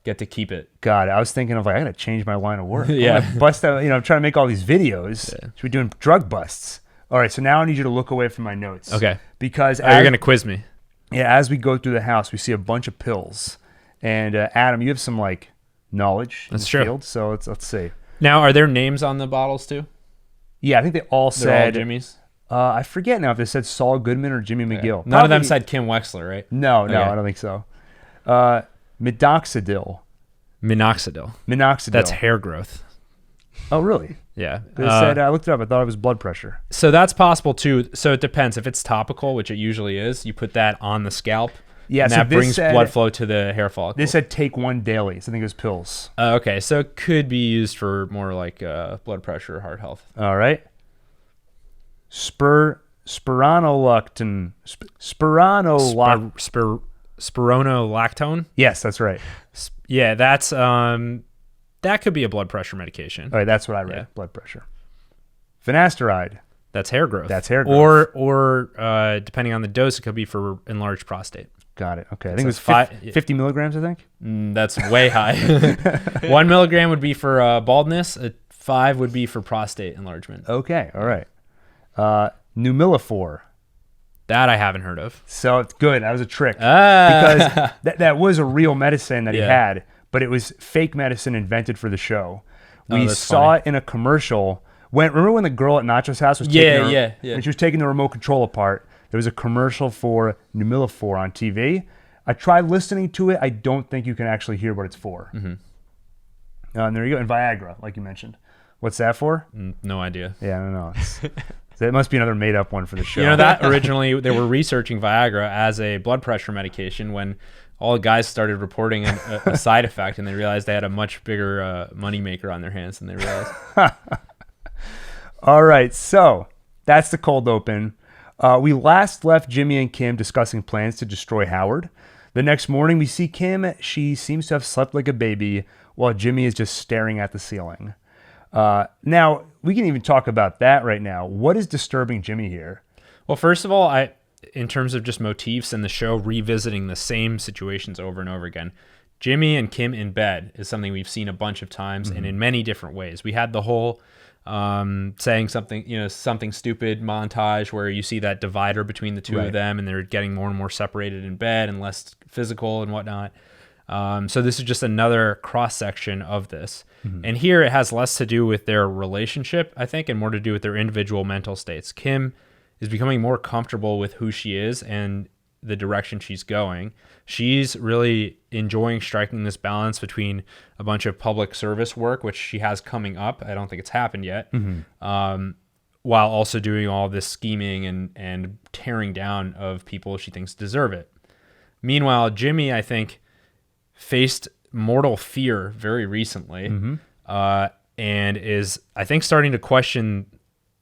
get to keep it. God, I was thinking of, like, I gotta change my line of work. Yeah. I'm gonna bust out. I'm trying to make all these videos. Yeah. Should be doing drug busts. All right, so now I need you to look away from my notes. Okay. Because you're gonna quiz me. Yeah, as we go through the house, we see a bunch of pills. And Adam, you have some, like, knowledge in the field, so let's see. Now, are there names on the bottles too? Yeah, I think they all They're all Jimmy's. I forget now if they said Saul Goodman or Jimmy McGill. None of them said Kim Wexler, right? No, okay. I don't think so. Minoxidil. That's hair growth. Oh, really? Yeah. They said, I looked it up. I thought it was blood pressure. So that's possible too. So it depends. If it's topical, which it usually is, you put that on the scalp. Yeah, and so that brings blood flow to the hair follicle. They said take one daily. So I think it was pills. Okay, so it could be used for more like blood pressure or heart health. All right. Spironolactone. Spironolactone? Yes, that's right. Yeah, that's that could be a blood pressure medication. All right, that's what I read. Yeah. Blood pressure. Finasteride. That's hair growth. That's hair growth. Or depending on the dose, it could be for enlarged prostate. Got it. Okay. I think it was 50 milligrams, I think. That's way high. 1 milligram would be for baldness. 5 would be for prostate enlargement. Okay. All right. Numilofor. That I haven't heard of. So it's good. That was a trick. Because that was a real medicine that he had, but it was fake medicine invented for the show. We saw it in a commercial. Remember when the girl at Nacho's house was taking when she was taking the remote control apart? There was a commercial for Numilofor on TV. I tried listening to it. I don't think you can actually hear what it's for. Mm-hmm. And there you go. And Viagra, like you mentioned. What's that for? No idea. Yeah, I don't know. It must be another made-up one for the show. You know, that originally they were researching Viagra as a blood pressure medication when all the guys started reporting a side effect, and they realized they had a much bigger moneymaker on their hands than they realized. All right, so that's the cold open. We last left Jimmy and Kim discussing plans to destroy Howard. The next morning, we see Kim. She seems to have slept like a baby, while Jimmy is just staring at the ceiling. Now, we can even talk about that right now. What is disturbing Jimmy here? Well, first of all, in terms of just motifs in the show, revisiting the same situations over and over again, Jimmy and Kim in bed is something we've seen a bunch of times and in many different ways. We had the whole saying something stupid montage where you see that divider between the two of them, and they're getting more and more separated in bed and less physical and whatnot. So this is just another cross section of this. And here it has less to do with their relationship, I think, and more to do with their individual mental states. Kim is becoming more comfortable with who she is and the direction she's going. She's really enjoying striking this balance between a bunch of public service work, which she has coming up. I don't think it's happened yet. While also doing all this scheming and tearing down of people she thinks deserve it. Meanwhile, Jimmy, I think, faced mortal fear very recently, and is, I think, starting to question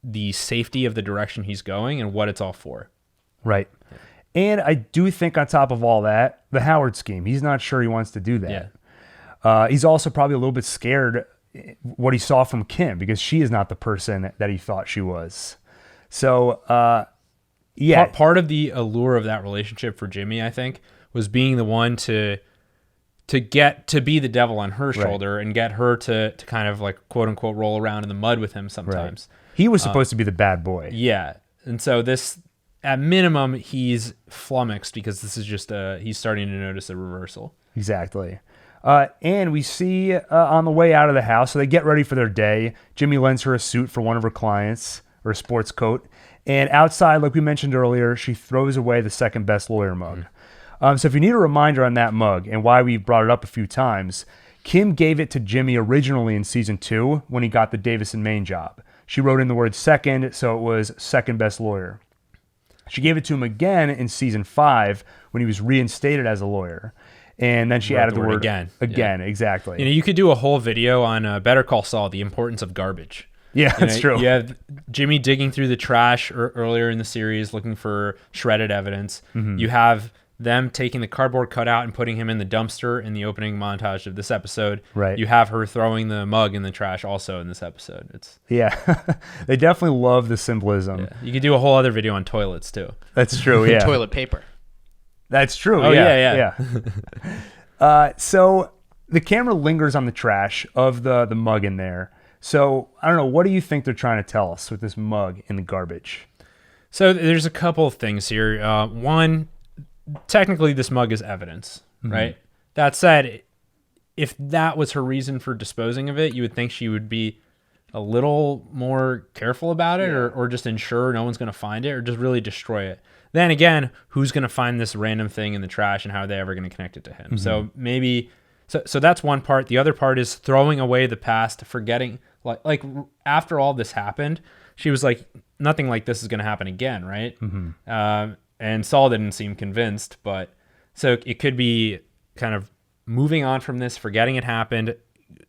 the safety of the direction he's going and what it's all for. Right. And I do think on top of all that, the Howard scheme, he's not sure he wants to do that. He's also probably a little bit scared what he saw from Kim, because she is not the person that he thought she was. So, Part of the allure of that relationship for Jimmy, I think, was being the one to get to be the devil on her shoulder and get her to kind of like, quote unquote, roll around in the mud with him sometimes. He was supposed to be the bad boy. Yeah. And so this, at minimum, he's flummoxed because this is just he's starting to notice a reversal. Exactly. And we see on the way out of the house, so they get ready for their day. Jimmy lends her a suit for one of her clients, or a sports coat. And outside, like we mentioned earlier, she throws away the second best lawyer mug. So if you need a reminder on that mug and why we brought it up a few times, Kim gave it to Jimmy originally in season 2 when he got the Davison, Maine job. She wrote in the word second, so it was second best lawyer. She gave it to him again in season 5 when he was reinstated as a lawyer. And then she added the word again. Again, exactly. You could do a whole video on Better Call Saul, the importance of garbage. Yeah, that's true. You have Jimmy digging through the trash earlier in the series looking for shredded evidence. You have them taking the cardboard cutout and putting him in the dumpster in the opening montage of this episode. Right. You have her throwing the mug in the trash also in this episode. They definitely love the symbolism. Yeah. You could do a whole other video on toilets too. That's true, yeah. Toilet paper. That's true, oh, yeah. So the camera lingers on the trash of the mug in there. So, I don't know, what do you think they're trying to tell us with this mug in the garbage? So there's a couple of things here. One, technically this mug is evidence, right? That said, if that was her reason for disposing of it, you would think she would be a little more careful about it, or just ensure no one's going to find it, or just really destroy it. Then again, who's going to find this random thing in the trash, and how are they ever going to connect it to him? So maybe, so that's one part. The other part is throwing away the past, forgetting, like after all this happened, she was like, nothing like this is going to happen again, right? And Saul didn't seem convinced, but so it could be kind of moving on from this, forgetting it happened,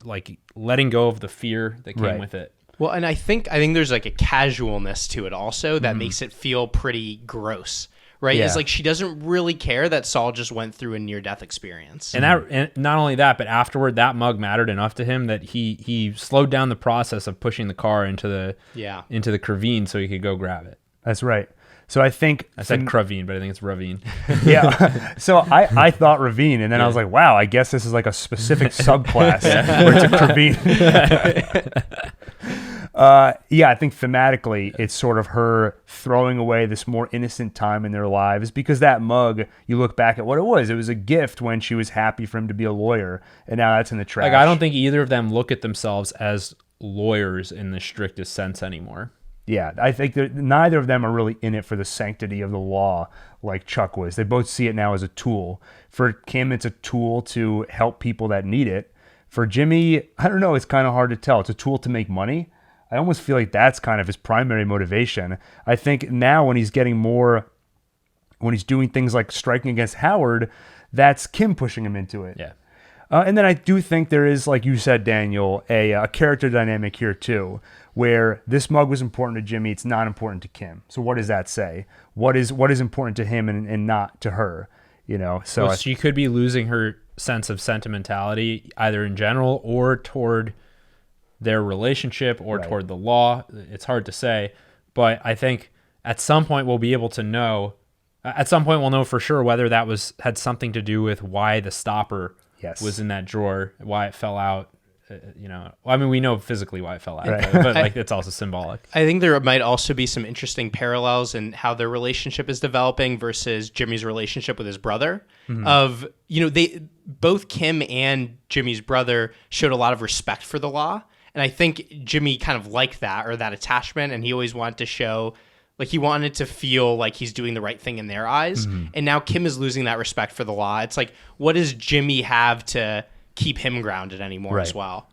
like letting go of the fear that came with it. Well, and I think there's like a casualness to it also that makes it feel pretty gross, right? Yeah. It's like she doesn't really care that Saul just went through a near-death experience. And and not only that, but afterward, that mug mattered enough to him that he slowed down the process of pushing the car into the Cravine so he could go grab it. That's right. So I think... I said Cravine, but I think it's Ravine. Yeah. So I thought Ravine, and then I was like, wow, I guess this is like a specific subclass where it's a Cravine. I think thematically, it's sort of her throwing away this more innocent time in their lives, because that mug, you look back at what it was. It was a gift when she was happy for him to be a lawyer, and now that's in the trash. Like, I don't think either of them look at themselves as lawyers in the strictest sense anymore. Yeah, I think that neither of them are really in it for the sanctity of the law like Chuck was. They both see it now as a tool. For Kim, it's a tool to help people that need it. For Jimmy, I don't know, it's kind of hard to tell. It's a tool to make money. I almost feel like that's kind of his primary motivation. I think now when he's doing things like striking against Howard, that's Kim pushing him into it. Yeah. And then I do think there is, like you said, Daniel, a character dynamic here too, where this mug was important to Jimmy, it's not important to Kim. So what does that say? What is important to him and not to her? You know, so well, she could be losing her sense of sentimentality either in general or toward their relationship or toward the law. It's hard to say, but I think at some point we'll be able to know. At some point we'll know for sure whether that had something to do with why the stopper was in that drawer, why it fell out, I mean, we know physically why it fell out, but like it's also symbolic. I think there might also be some interesting parallels in how their relationship is developing versus Jimmy's relationship with his brother. Of, they both, Kim and Jimmy's brother, showed a lot of respect for the law. And I think Jimmy kind of liked that, or that attachment, and he always wanted to show, like, he wanted to feel like he's doing the right thing in their eyes. And now Kim is losing that respect for the law. It's like, what does Jimmy have to keep him grounded anymore as well?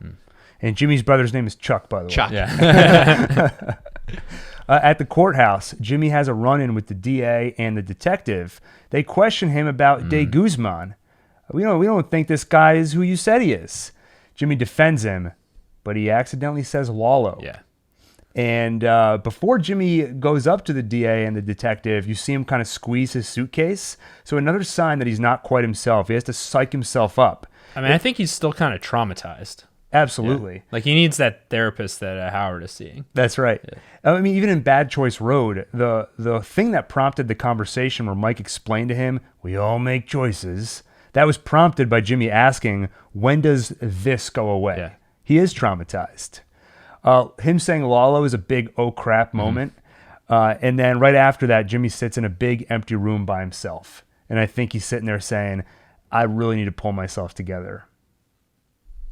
And Jimmy's brother's name is Chuck, by the way. Chuck. Yeah. At the courthouse, Jimmy has a run-in with the DA and the detective. They question him about De Guzman. We don't think this guy is who you said he is. Jimmy defends him, but he accidentally says Lalo. Yeah. And before Jimmy goes up to the DA and the detective, you see him kind of squeeze his suitcase. So another sign that he's not quite himself. He has to psych himself up. I mean, I think he's still kind of traumatized. Absolutely. Yeah. Like, he needs that therapist that Howard is seeing. That's right. Yeah. I mean, even in Bad Choice Road, the thing that prompted the conversation where Mike explained to him, we all make choices, that was prompted by Jimmy asking, when does this go away? Yeah. He is traumatized. Him saying Lalo is a big oh crap moment. And then right after that, Jimmy sits in a big empty room by himself. And I think he's sitting there saying, I really need to pull myself together.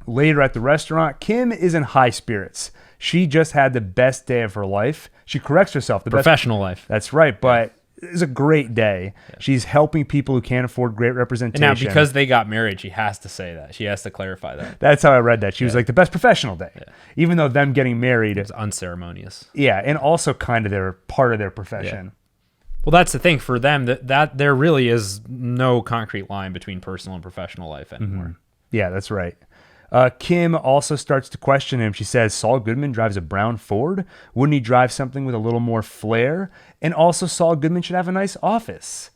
Later at the restaurant, Kim is in high spirits. She just had the best day of her life. She corrects herself. Professional life. That's right, but it's a great day. Yeah. She's helping people who can't afford great representation. And now, because they got married, she has to say that. She has to clarify that. That's how I read that. She was like, the best professional day. Yeah. Even though them getting married... It's unceremonious. Yeah, and also kind of their part of their profession. Yeah. Well, that's the thing. For them, that there really is no concrete line between personal and professional life anymore. Yeah, that's right. Kim also starts to question him. She says, Saul Goodman drives a brown Ford. Wouldn't he drive something with a little more flair? And also, Saul Goodman should have a nice office.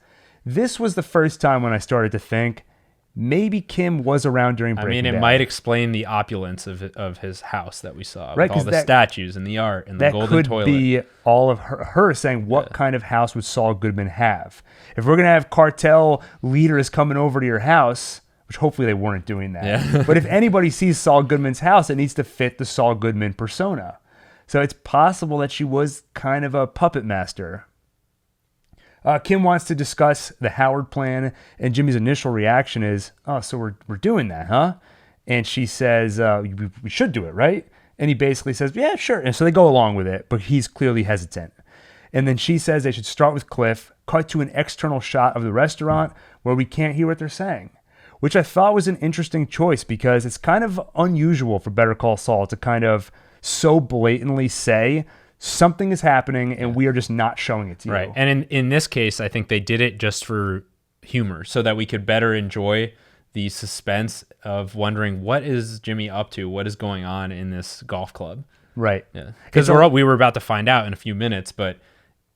This was the first time when I started to think maybe Kim was around during Breaking Bad. It might explain the opulence of his house that we saw. Right, with all the statues and the art and the golden toilet. That could be all of her saying, what kind of house would Saul Goodman have? If we're going to have cartel leaders coming over to your house... which hopefully they weren't doing that. Yeah. But if anybody sees Saul Goodman's house, it needs to fit the Saul Goodman persona. So it's possible that she was kind of a puppet master. Kim wants to discuss the Howard plan, and Jimmy's initial reaction is, oh, so we're doing that, huh? And she says, we should do it, right? And he basically says, yeah, sure. And so they go along with it, but he's clearly hesitant. And then she says they should start with Cliff, cut to an external shot of the restaurant where we can't hear what they're saying. Which I thought was an interesting choice because it's kind of unusual for Better Call Saul to kind of so blatantly say something is happening and we are just not showing it to you. Right. And in this case, I think they did it just for humor so that we could better enjoy the suspense of wondering what is Jimmy up to? What is going on in this golf club? Right. Yeah. Because we were about to find out in a few minutes, but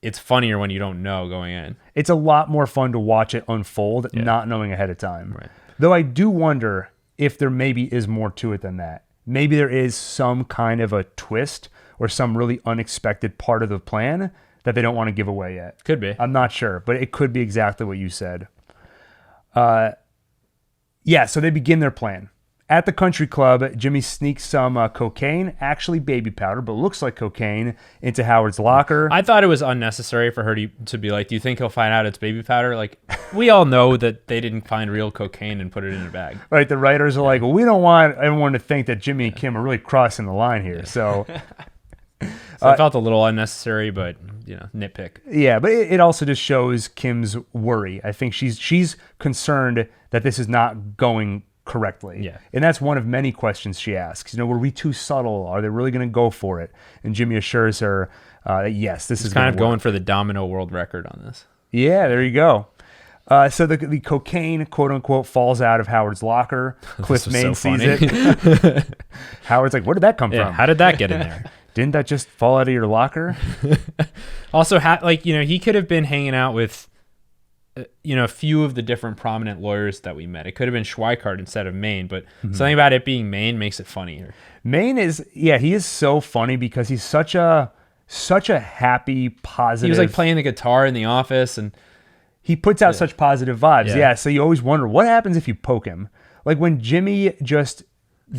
it's funnier when you don't know going in. It's a lot more fun to watch it unfold, not knowing ahead of time. Right. Though I do wonder if there maybe is more to it than that. Maybe there is some kind of a twist or some really unexpected part of the plan that they don't want to give away yet. Could be. I'm not sure, but it could be exactly what you said. So they begin their plan. At the country club, Jimmy sneaks some cocaine, actually baby powder, but looks like cocaine, into Howard's locker. I thought it was unnecessary for her to be like, do you think he'll find out it's baby powder? Like, we all know that they didn't find real cocaine and put it in a bag. Right, the writers are like, well, we don't want everyone to think that Jimmy and Kim are really crossing the line here, so... So I felt a little unnecessary, but, nitpick. Yeah, but it also just shows Kim's worry. I think she's concerned that this is not going correctly. Yeah. And that's one of many questions she asks. Were we too subtle? Are they really going to go for it? And Jimmy assures her that yes, this is kind of going for the domino world record on this. Yeah, there you go. So the cocaine, quote unquote, falls out of Howard's locker. Cliff Main sees it. Howard's like, where did that come from? How did that get in there? Didn't that just fall out of your locker? Also, he could have been hanging out with a few of the different prominent lawyers that we met. It could have been Schweikart instead of Maine, but something about it being Maine makes it funnier. Maine is, he is so funny because he's such a happy, positive. He was like playing the guitar in the office and he puts out such positive vibes. Yeah. So you always wonder what happens if you poke him. Like when Jimmy just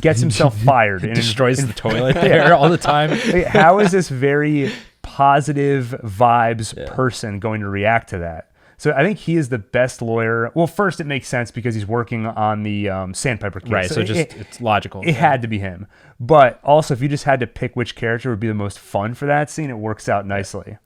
gets himself fired. And destroys the toilet there all the time. Like, how is this very positive vibes person going to react to that? So I think he is the best lawyer. Well, first it makes sense because he's working on the Sandpiper case. Right, so it's logical. It had to be him. But also, if you just had to pick which character would be the most fun for that scene, it works out nicely.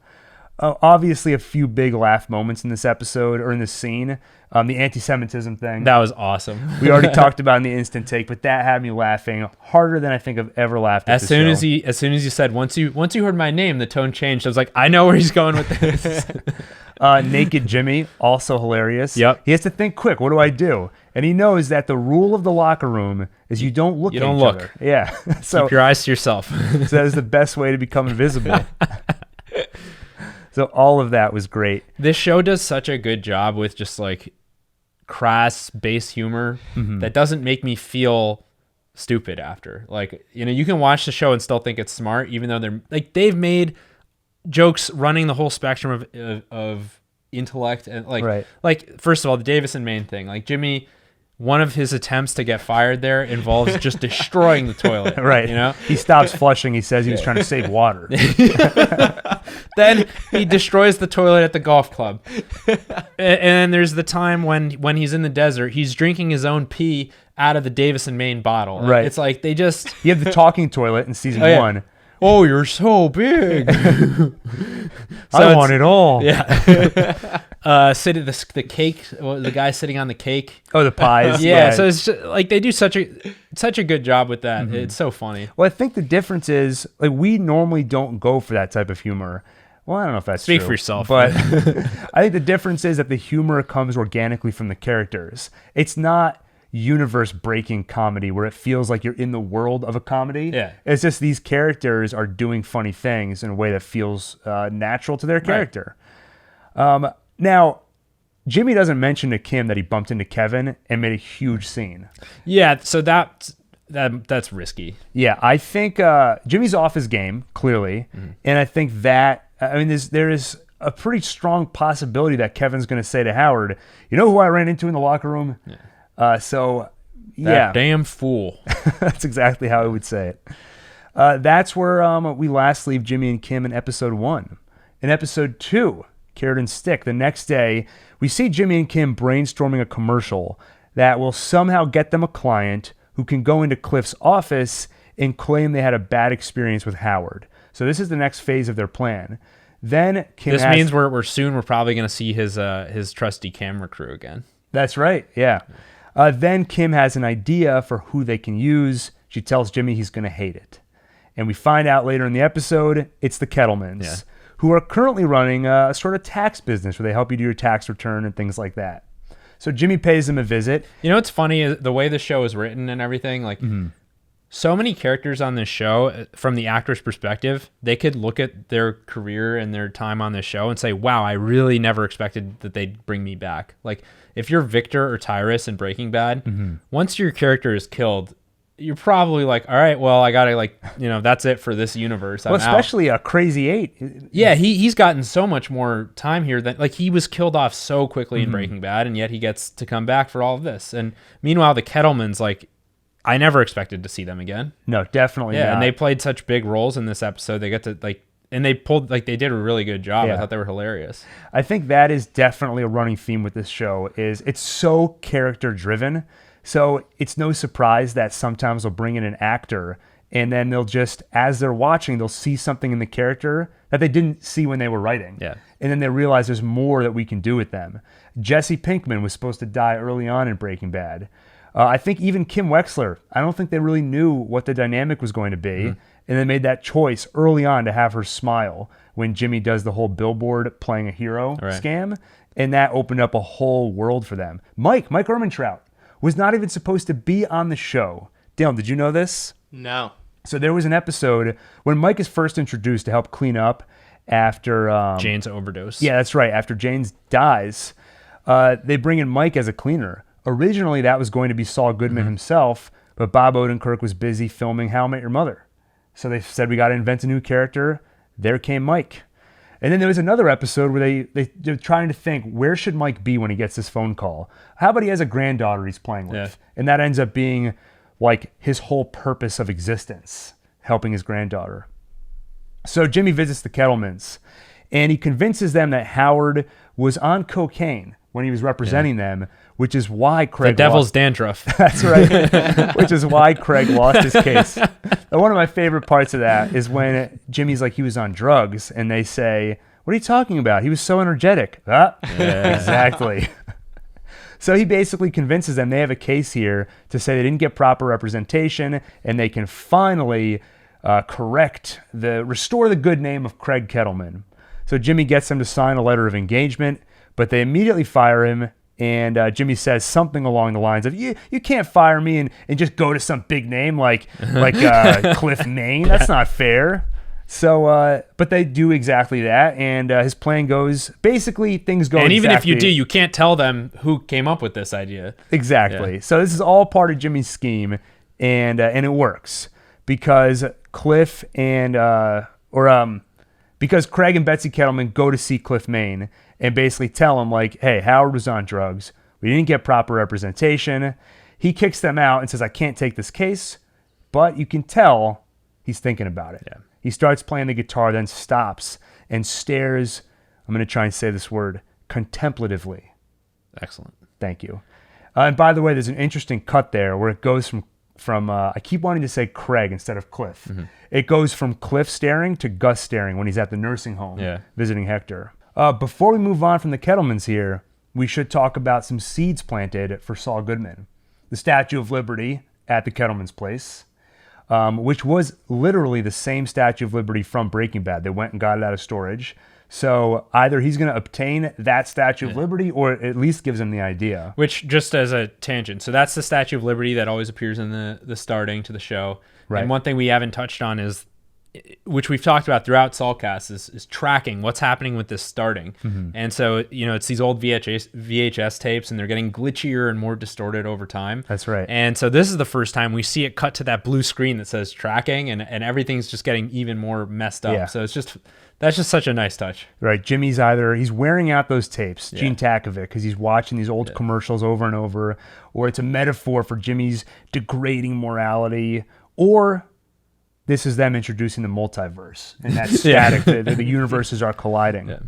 Obviously, a few big laugh moments in this episode or in this scene. The anti-Semitism thing. That was awesome. We already talked about in the instant take, but that had me laughing harder than I think I've ever laughed at as soon as you said once you heard my name, the tone changed. I was like, I know where he's going with this. Naked Jimmy, also hilarious. Yep. He has to think quick. What do I do? And he knows that the rule of the locker room is you don't look at each other. Yeah. So keep your eyes to yourself. So that is the best way to become invisible. So all of that was great. This show does such a good job with just like crass base humor that doesn't make me feel stupid after. Like, you can watch the show and still think it's smart, even though they've made jokes running the whole spectrum of intellect and like first of all, the Davis and Maine thing, like Jimmy, one of his attempts to get fired there involves just destroying the toilet. Right. He stops flushing. He says he was trying to save water. Then he destroys the toilet at the golf club. And then there's the time when he's in the desert, he's drinking his own pee out of the Davis and Maine bottle. Right. It's like they just... You have the talking toilet in season 1. Oh, you're so big. I want it all. Yeah. The cake, the guy sitting on the cake. Oh, the pies. Yeah. So it's just, like they do such a good job with that. It's so funny. Well, I think the difference is like we normally don't go for that type of humor. Well, I don't know if that's Speak true. for yourself. But I think the difference is that the humor comes organically from the characters. It's not universe-breaking comedy where it feels like you're in the world of a comedy. Yeah. It's just these characters are doing funny things in a way that feels natural to their character. Right. Now, Jimmy doesn't mention to Kim that he bumped into Kevin and made a huge scene. Yeah, so that's risky. Yeah, I think Jimmy's off his game, clearly. And I think that, there is a pretty strong possibility that Kevin's going to say to Howard, you know who I ran into in the locker room? Yeah. That damn fool. That's exactly how I would say it. That's where we last leave Jimmy and Kim in episode 1. In episode 2, Carrot and Stick, the next day, we see Jimmy and Kim brainstorming a commercial that will somehow get them a client who can go into Cliff's office and claim they had a bad experience with Howard. So this is the next phase of their plan. Then Kim means we're probably going to see his trusty camera crew again. That's right, yeah. Then Kim has an idea for who they can use. She tells Jimmy he's going to hate it. And we find out later in the episode, it's the Kettlemans, who are currently running a sort of tax business where they help you do your tax return and things like that. So Jimmy pays them a visit. You know what's funny is the way the show is written and everything, like so many characters on this show, from the actor's perspective, they could look at their career and their time on this show and say, wow, I really never expected that they'd bring me back. Like, if you're Victor or Tyrus in Breaking Bad, once your character is killed, you're probably like, all right, well, I gotta that's it for this universe. I'm especially out. A Crazy 8. Yeah, he's gotten so much more time here than he was killed off so quickly in Breaking Bad, and yet he gets to come back for all of this. And meanwhile, the Kettlemans, I never expected to see them again. No, definitely not. And they played such big roles in this episode. They get to and they pulled they did a really good job. Yeah. I thought they were hilarious. I think that is definitely a running theme with this show. Is it's so character driven. So it's no surprise that sometimes they'll bring in an actor and then they'll just, as they're watching, they'll see something in the character that they didn't see when they were writing. Yeah. And then they realize there's more that we can do with them. Jesse Pinkman was supposed to die early on in Breaking Bad. I think even Kim Wexler, I don't think they really knew what the dynamic was going to be. And they made that choice early on to have her smile when Jimmy does the whole billboard playing a hero scam. And that opened up a whole world for them. Mike Ehrmantraut was not even supposed to be on the show. Dale, did you know this? No. So there was an episode when Mike is first introduced to help clean up after... Jane's overdose. Yeah, that's right. After Jane's dies, they bring in Mike as a cleaner. Originally, that was going to be Saul Goodman himself, but Bob Odenkirk was busy filming How I Met Your Mother. So they said, we got to invent a new character. There came Mike. And then there was another episode where they're trying to think, where should Mike be when he gets this phone call? How about he has a granddaughter he's playing with? And that ends up being like his whole purpose of existence, helping his granddaughter. So Jimmy visits the Kettlemans, and he convinces them that Howard was on cocaine when he was representing them, which is why Craig... The devil's dandruff. That's right. Which is why Craig lost his case. And one of my favorite parts of that is when Jimmy's like, he was on drugs, and they say, what are you talking about? He was so energetic. Exactly. So he basically convinces them they have a case here to say they didn't get proper representation, and they can finally restore the good name of Craig Kettleman. So Jimmy gets them to sign a letter of engagement, but they immediately fire him, and Jimmy says something along the lines of, you can't fire me and just go to some big name like Cliff Maine. That's not fair. So, but they do exactly that, and his plan goes, basically things go And even exactly, if you do, you can't tell them who came up with this idea. Exactly. Yeah. So this is all part of Jimmy's scheme, and it works because Cliff because Craig and Betsy Kettleman go to see Cliff Maine and basically tell him, like, hey, Howard was on drugs. We didn't get proper representation. He kicks them out and says, I can't take this case, but you can tell he's thinking about it. Yeah. He starts playing the guitar, then stops and stares, I'm going to try and say this word, contemplatively. Excellent. Thank you. And by the way, there's an interesting cut there where it goes from I keep wanting to say Craig instead of Cliff. Mm-hmm. It goes from Cliff staring to Gus staring when he's at the nursing home visiting Hector. Before we move on from the Kettlemans here, we should talk about some seeds planted for Saul Goodman. The Statue of Liberty at the Kettleman's place, which was literally the same Statue of Liberty from Breaking Bad. They went and got it out of storage. So either he's going to obtain that Statue of Liberty or at least gives him the idea. Which, just as a tangent, so that's the Statue of Liberty that always appears in the starting to the show. Right. And one thing we haven't touched on is, which we've talked about throughout Saulcast, is tracking what's happening with this starting. Mm-hmm. And so, it's these old VHS tapes, and they're getting glitchier and more distorted over time. That's right. And so this is the first time we see it cut to that blue screen that says tracking, and everything's just getting even more messed up. Yeah. So that's just such a nice touch. Right. Jimmy's he's wearing out those tapes, Gene Takovic, because he's watching these old commercials over and over, or it's a metaphor for Jimmy's degrading morality, or this is them introducing the multiverse, and that's static. The universes are colliding. Yeah.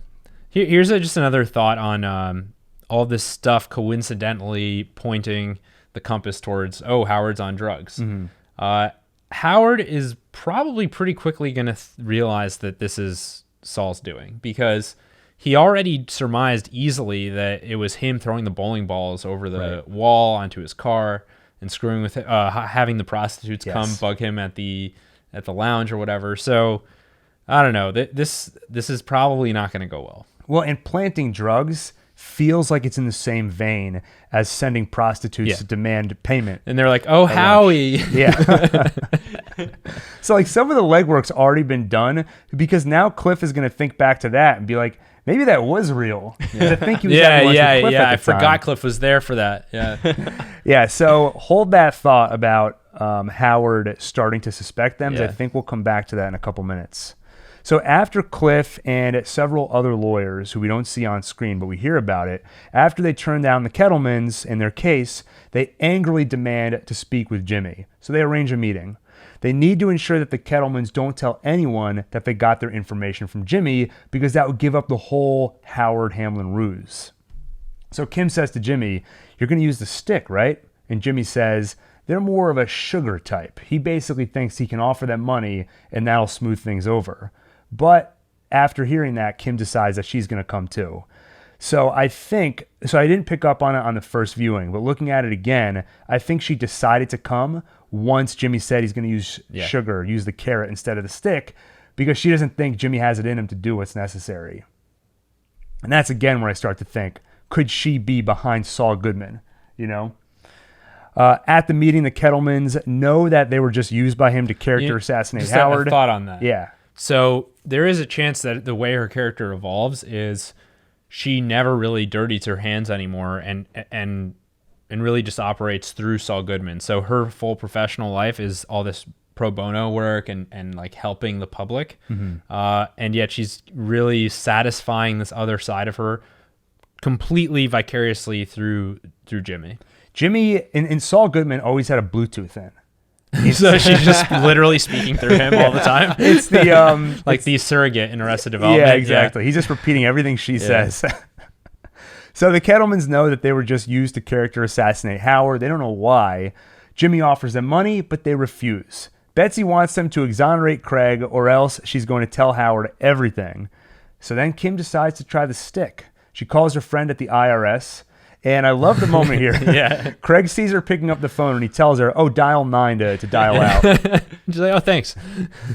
Here's just another thought on all this stuff coincidentally pointing the compass towards, Howard's on drugs. Mm-hmm. Howard is probably pretty quickly going to realize that this is Saul's doing, because he already surmised easily that it was him throwing the bowling balls over the wall onto his car and screwing with it, having the prostitutes come bug him at the lounge or whatever. So I don't know. This is probably not going to go well. Well, and planting drugs feels like it's in the same vein as sending prostitutes to demand payment. And they're like, oh, Howie. Yeah. So like some of the legwork's already been done, because now Cliff is going to think back to that and be like, maybe that was real. I think he was having lunch with Cliff at the I time. forgot Cliff was there for that. Yeah. Yeah. So hold that thought about Howard starting to suspect them. I think we'll come back to that in a couple minutes. So after Cliff and several other lawyers who we don't see on screen, but we hear about it, after they turn down the Kettlemans in their case, they angrily demand to speak with Jimmy. So they arrange a meeting. They need to ensure that the Kettlemans don't tell anyone that they got their information from Jimmy, because that would give up the whole Howard Hamlin ruse. So Kim says to Jimmy, you're going to use the stick, right? And Jimmy says, they're more of a sugar type. He basically thinks he can offer them money and that'll smooth things over. But after hearing that, Kim decides that she's going to come too. So I didn't pick up on it on the first viewing, but looking at it again, I think she decided to come once Jimmy said he's going to use sugar, use the carrot instead of the stick, because she doesn't think Jimmy has it in him to do what's necessary. And that's again where I start to think, could she be behind Saul Goodman, At the meeting, the Kettlemans know that they were just used by him to character assassinate just Howard. A thought on that. Yeah. So there is a chance that the way her character evolves is she never really dirties her hands anymore and really just operates through Saul Goodman. So her full professional life is all this pro bono work and like helping the public. Mm-hmm. And yet she's really satisfying this other side of her completely vicariously through Jimmy. Jimmy and Saul Goodman always had a Bluetooth in. So she's just literally speaking through him all the time. It's the like the surrogate in Arrested Development. Yeah, exactly. He's just repeating everything she says. So the Kettlemans know that they were just used to character assassinate Howard. They don't know why. Jimmy offers them money, but they refuse. Betsy wants them to exonerate Craig, or else she's going to tell Howard everything. So then Kim decides to try the stick. She calls her friend at the IRS. And I love the moment here. Yeah. Craig sees her picking up the phone and he tells her, oh, dial 9 to dial out. She's like, oh, thanks.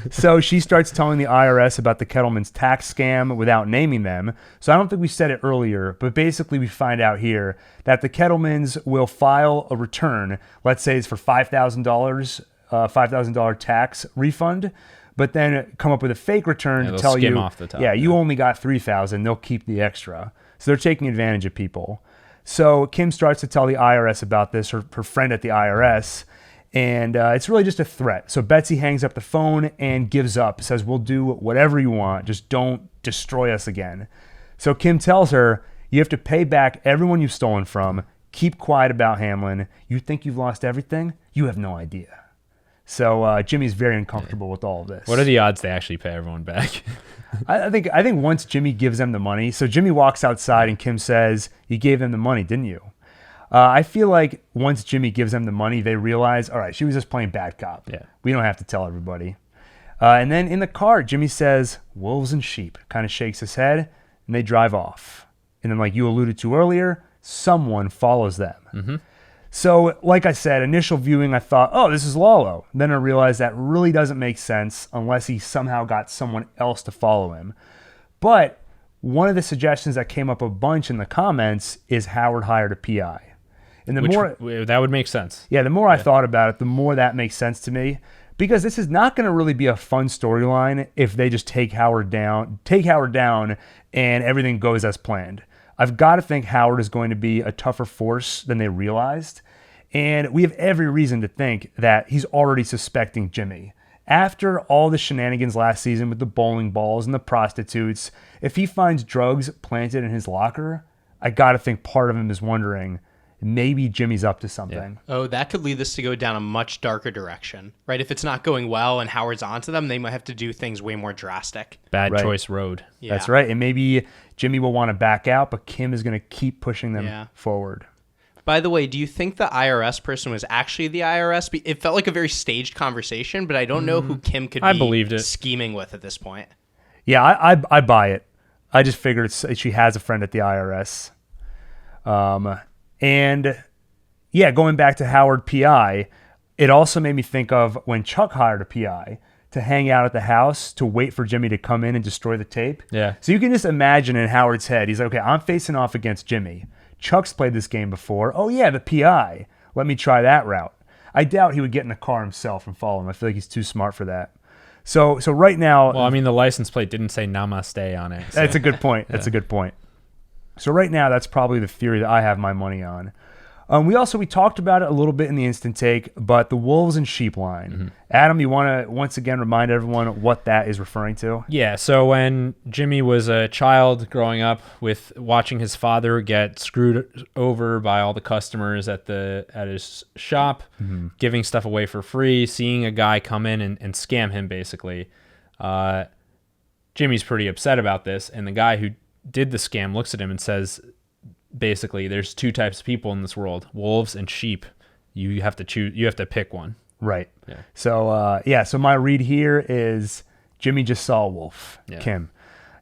So she starts telling the IRS about the Kettleman's tax scam without naming them. So I don't think we said it earlier, but basically we find out here that the Kettlemans will file a return. Let's say it's for $5,000 tax refund, but then come up with a fake return to tell you, off the top, you only got $3,000. They'll keep the extra. So they're taking advantage of people. So Kim starts to tell the IRS about this, her friend at the IRS, and it's really just a threat. So Betsy hangs up the phone and gives up, says, we'll do whatever you want, just don't destroy us again. So Kim tells her, you have to pay back everyone you've stolen from, keep quiet about Hamlin, you think you've lost everything? You have no idea. So Jimmy's very uncomfortable with all of this. What are the odds they actually pay everyone back? I think once Jimmy gives them the money, so Jimmy walks outside and Kim says, you gave them the money, didn't you? I feel like once Jimmy gives them the money, they realize, all right, she was just playing bad cop. Yeah. We don't have to tell everybody. And then in the car, Jimmy says, wolves and sheep, kind of shakes his head, and they drive off. And then like you alluded to earlier, someone follows them. Mm-hmm. So, like I said, initial viewing, I thought, oh, this is Lalo. Then I realized that really doesn't make sense unless he somehow got someone else to follow him. But one of the suggestions that came up a bunch in the comments is Howard hired a PI. And that would make sense. Yeah, the more I thought about it, the more that makes sense to me. Because this is not going to really be a fun storyline if they just take Howard down, and everything goes as planned. I've got to think Howard is going to be a tougher force than they realized. And we have every reason to think that he's already suspecting Jimmy. After all the shenanigans last season with the bowling balls and the prostitutes, if he finds drugs planted in his locker, I got to think part of him is wondering, maybe Jimmy's up to something. Yeah. Oh, that could lead this to go down a much darker direction, right? If it's not going well and Howard's onto them, they might have to do things way more drastic. Bad choice road. Yeah. That's right. And maybe Jimmy will want to back out, but Kim is going to keep pushing them forward. By the way, do you think the IRS person was actually the IRS? It felt like a very staged conversation, but I don't know who Kim could be scheming with at this point. Yeah, I buy it. I just figured she has a friend at the IRS. And yeah, going back to Howard PI, it also made me think of when Chuck hired a PI to hang out at the house to wait for Jimmy to come in and destroy the tape. Yeah. So you can just imagine in Howard's head, he's like, okay, I'm facing off against Jimmy. Chuck's played this game before. Oh yeah, the PI. Let me try that route. I doubt he would get in the car himself and follow him. I feel like he's too smart for that. So right now... Well, I mean, the license plate didn't say namaste on it. So. That's a good point. That's a good point. So right now, that's probably the theory that I have my money on. We talked about it a little bit in the instant take, but the wolves and sheep line. Mm-hmm. Adam, you want to once again remind everyone what that is referring to? Yeah, so when Jimmy was a child growing up with watching his father get screwed over by all the customers at his shop, giving stuff away for free, seeing a guy come in and scam him basically, Jimmy's pretty upset about this, and the guy who did the scam looks at him and says, basically, there's two types of people in this world, wolves and sheep. You have to choose. You have to pick one. Right. Yeah. So my read here is Jimmy just saw a wolf, Kim.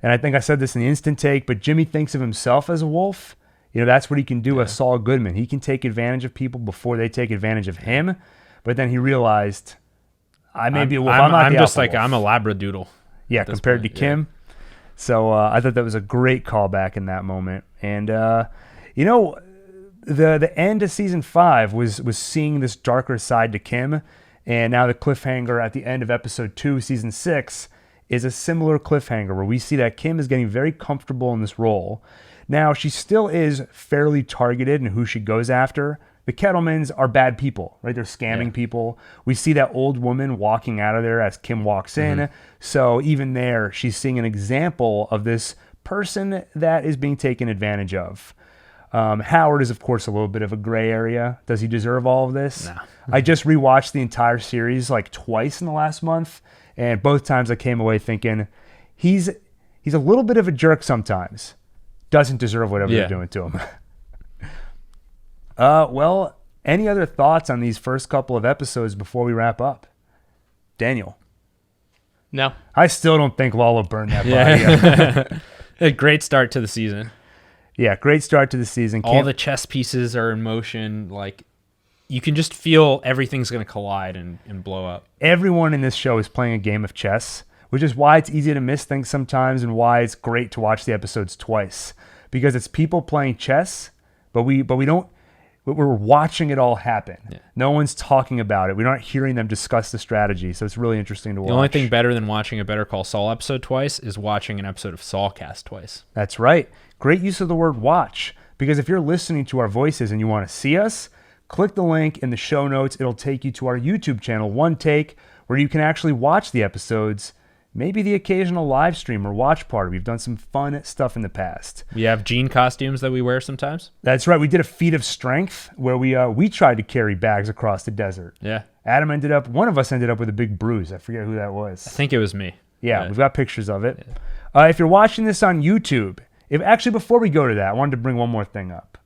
And I think I said this in the instant take, but Jimmy thinks of himself as a wolf. You know, that's what he can do as Saul Goodman. He can take advantage of people before they take advantage of him. But then he realized, I may be a wolf. I'm just like, I'm a Labradoodle. Yeah, compared to Kim. So I thought that was a great callback in that moment. And, the end of season 5 was seeing this darker side to Kim. And now the cliffhanger at the end of episode 2, season 6, is a similar cliffhanger where we see that Kim is getting very comfortable in this role. Now, she still is fairly targeted in who she goes after. The Kettlemans are bad people, right? They're scamming people. We see that old woman walking out of there as Kim walks in. So even there, she's seeing an example of this person that is being taken advantage of. Howard is, of course, a little bit of a gray area. Does he deserve all of this? No. I just rewatched the entire series like twice in the last month, and both times I came away thinking he's a little bit of a jerk sometimes. Doesn't deserve whatever they're doing to him. Well, any other thoughts on these first couple of episodes before we wrap up? Daniel? No. I still don't think Lalo burned that body. A great start to the season. Yeah, great start to the season. All the chess pieces are in motion. Like, you can just feel everything's going to collide and blow up. Everyone in this show is playing a game of chess, which is why it's easy to miss things sometimes and why it's great to watch the episodes twice. Because it's people playing chess, but we're watching it all happen. Yeah. No one's talking about it. We're not hearing them discuss the strategy, so it's really interesting to watch. The only thing better than watching a Better Call Saul episode twice is watching an episode of Saulcast twice. That's right. Great use of the word watch, because if you're listening to our voices and you want to see us, click the link in the show notes. It'll take you to our YouTube channel, One Take, where you can actually watch the episodes, maybe the occasional live stream or watch party. We've done some fun stuff in the past. We have jean costumes that we wear sometimes. That's right. We did a feat of strength where we tried to carry bags across the desert. Yeah. One of us ended up with a big bruise. I forget who that was. I think it was me. Yeah, we've got pictures of it. Yeah. If you're watching this on YouTube, before we go to that, I wanted to bring one more thing up.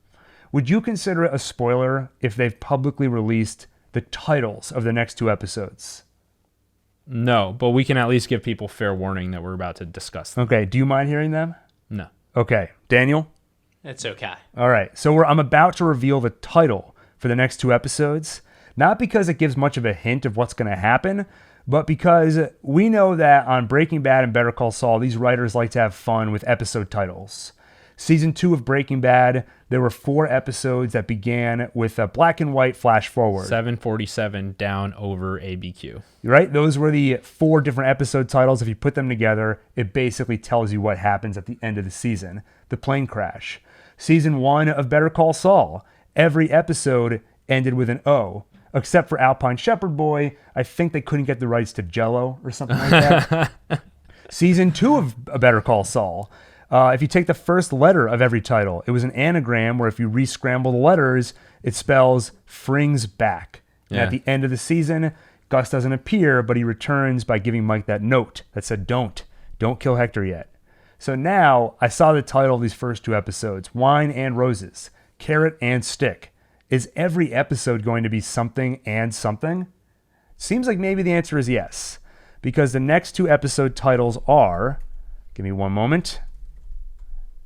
Would you consider it a spoiler if they've publicly released the titles of the next 2 episodes? No, but we can at least give people fair warning that we're about to discuss them. Okay, do you mind hearing them? No. Okay, Daniel? It's okay. All right, so I'm about to reveal the title for the next 2 episodes, not because it gives much of a hint of what's going to happen, but because we know that on Breaking Bad and Better Call Saul, these writers like to have fun with episode titles. Season 2 of Breaking Bad, there were 4 episodes that began with a black and white flash forward. 747 down over ABQ. Right? Those were the 4 different episode titles. If you put them together, it basically tells you what happens at the end of the season. The plane crash. Season 1 of Better Call Saul, every episode ended with an O. Except for Alpine Shepherd Boy, I think they couldn't get the rights to Jell-O or something like that. Season 2 of Better Call Saul, if you take the first letter of every title, it was an anagram where if you re-scramble the letters, it spells Frings back. And at the end of the season, Gus doesn't appear, but he returns by giving Mike that note that said, don't kill Hector yet. So now I saw the title of these first 2 episodes, Wine and Roses, Carrot and Stick. Is every episode going to be something and something? Seems like maybe the answer is yes, because the next 2 episode titles are, give me one moment.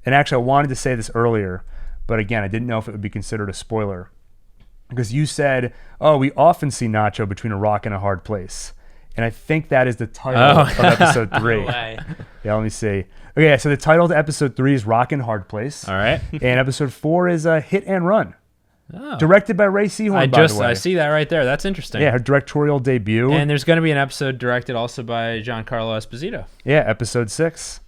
And actually, I wanted to say this earlier, but again, I didn't know if it would be considered a spoiler. Because you said, we often see Nacho between a rock and a hard place. And I think that is the title of episode 3. No way. Yeah, let me see. Okay, so the title to episode 3 is Rock and Hard Place. All right. And episode 4 is Hit and Run. Oh. Directed by Ray Seahorn, by the way. I see that right there. That's interesting. Yeah, her directorial debut. And there's going to be an episode directed also by Giancarlo Esposito. Yeah, episode 6.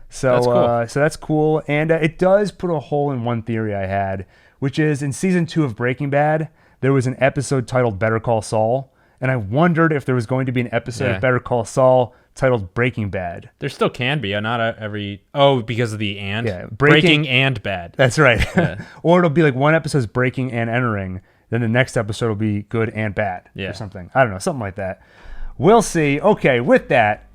So that's cool. So that's cool. And it does put a hole in one theory I had, which is in season 2 of Breaking Bad, there was an episode titled Better Call Saul. And I wondered if there was going to be an episode of Better Call Saul titled Breaking Bad. There still can be. Not every... Oh, because of the and? Yeah. Breaking and Bad. That's right. Yeah. Or it'll be like one episode's Breaking and Entering, then the next episode will be Good and Bad or something. I don't know, something like that. We'll see. Okay, with that,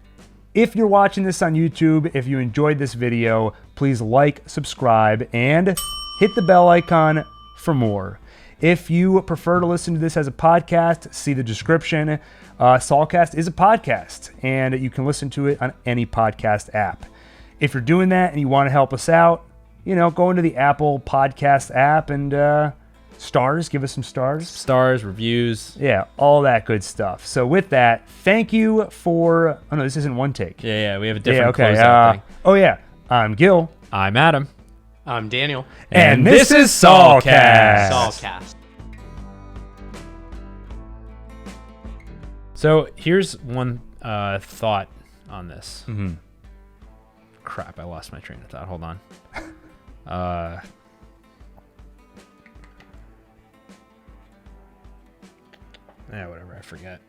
if you're watching this on YouTube, if you enjoyed this video, please like, subscribe, and hit the bell icon for more. If you prefer to listen to this as a podcast, see the description. Saulcast is a podcast, and you can listen to it on any podcast app. If you're doing that and you want to help us out, go into the Apple Podcast app and stars. Give us some stars. Stars, reviews. Yeah, all that good stuff. So with that, thank you for... Oh, no, this isn't One Take. Yeah, we have a different closeout thing. Oh, yeah. I'm Gil. I'm Adam. I'm Daniel. And this is Saulcast. Saulcast. So here's one thought on this. Mm-hmm. Crap, I lost my train of thought. Hold on. Whatever, I forget.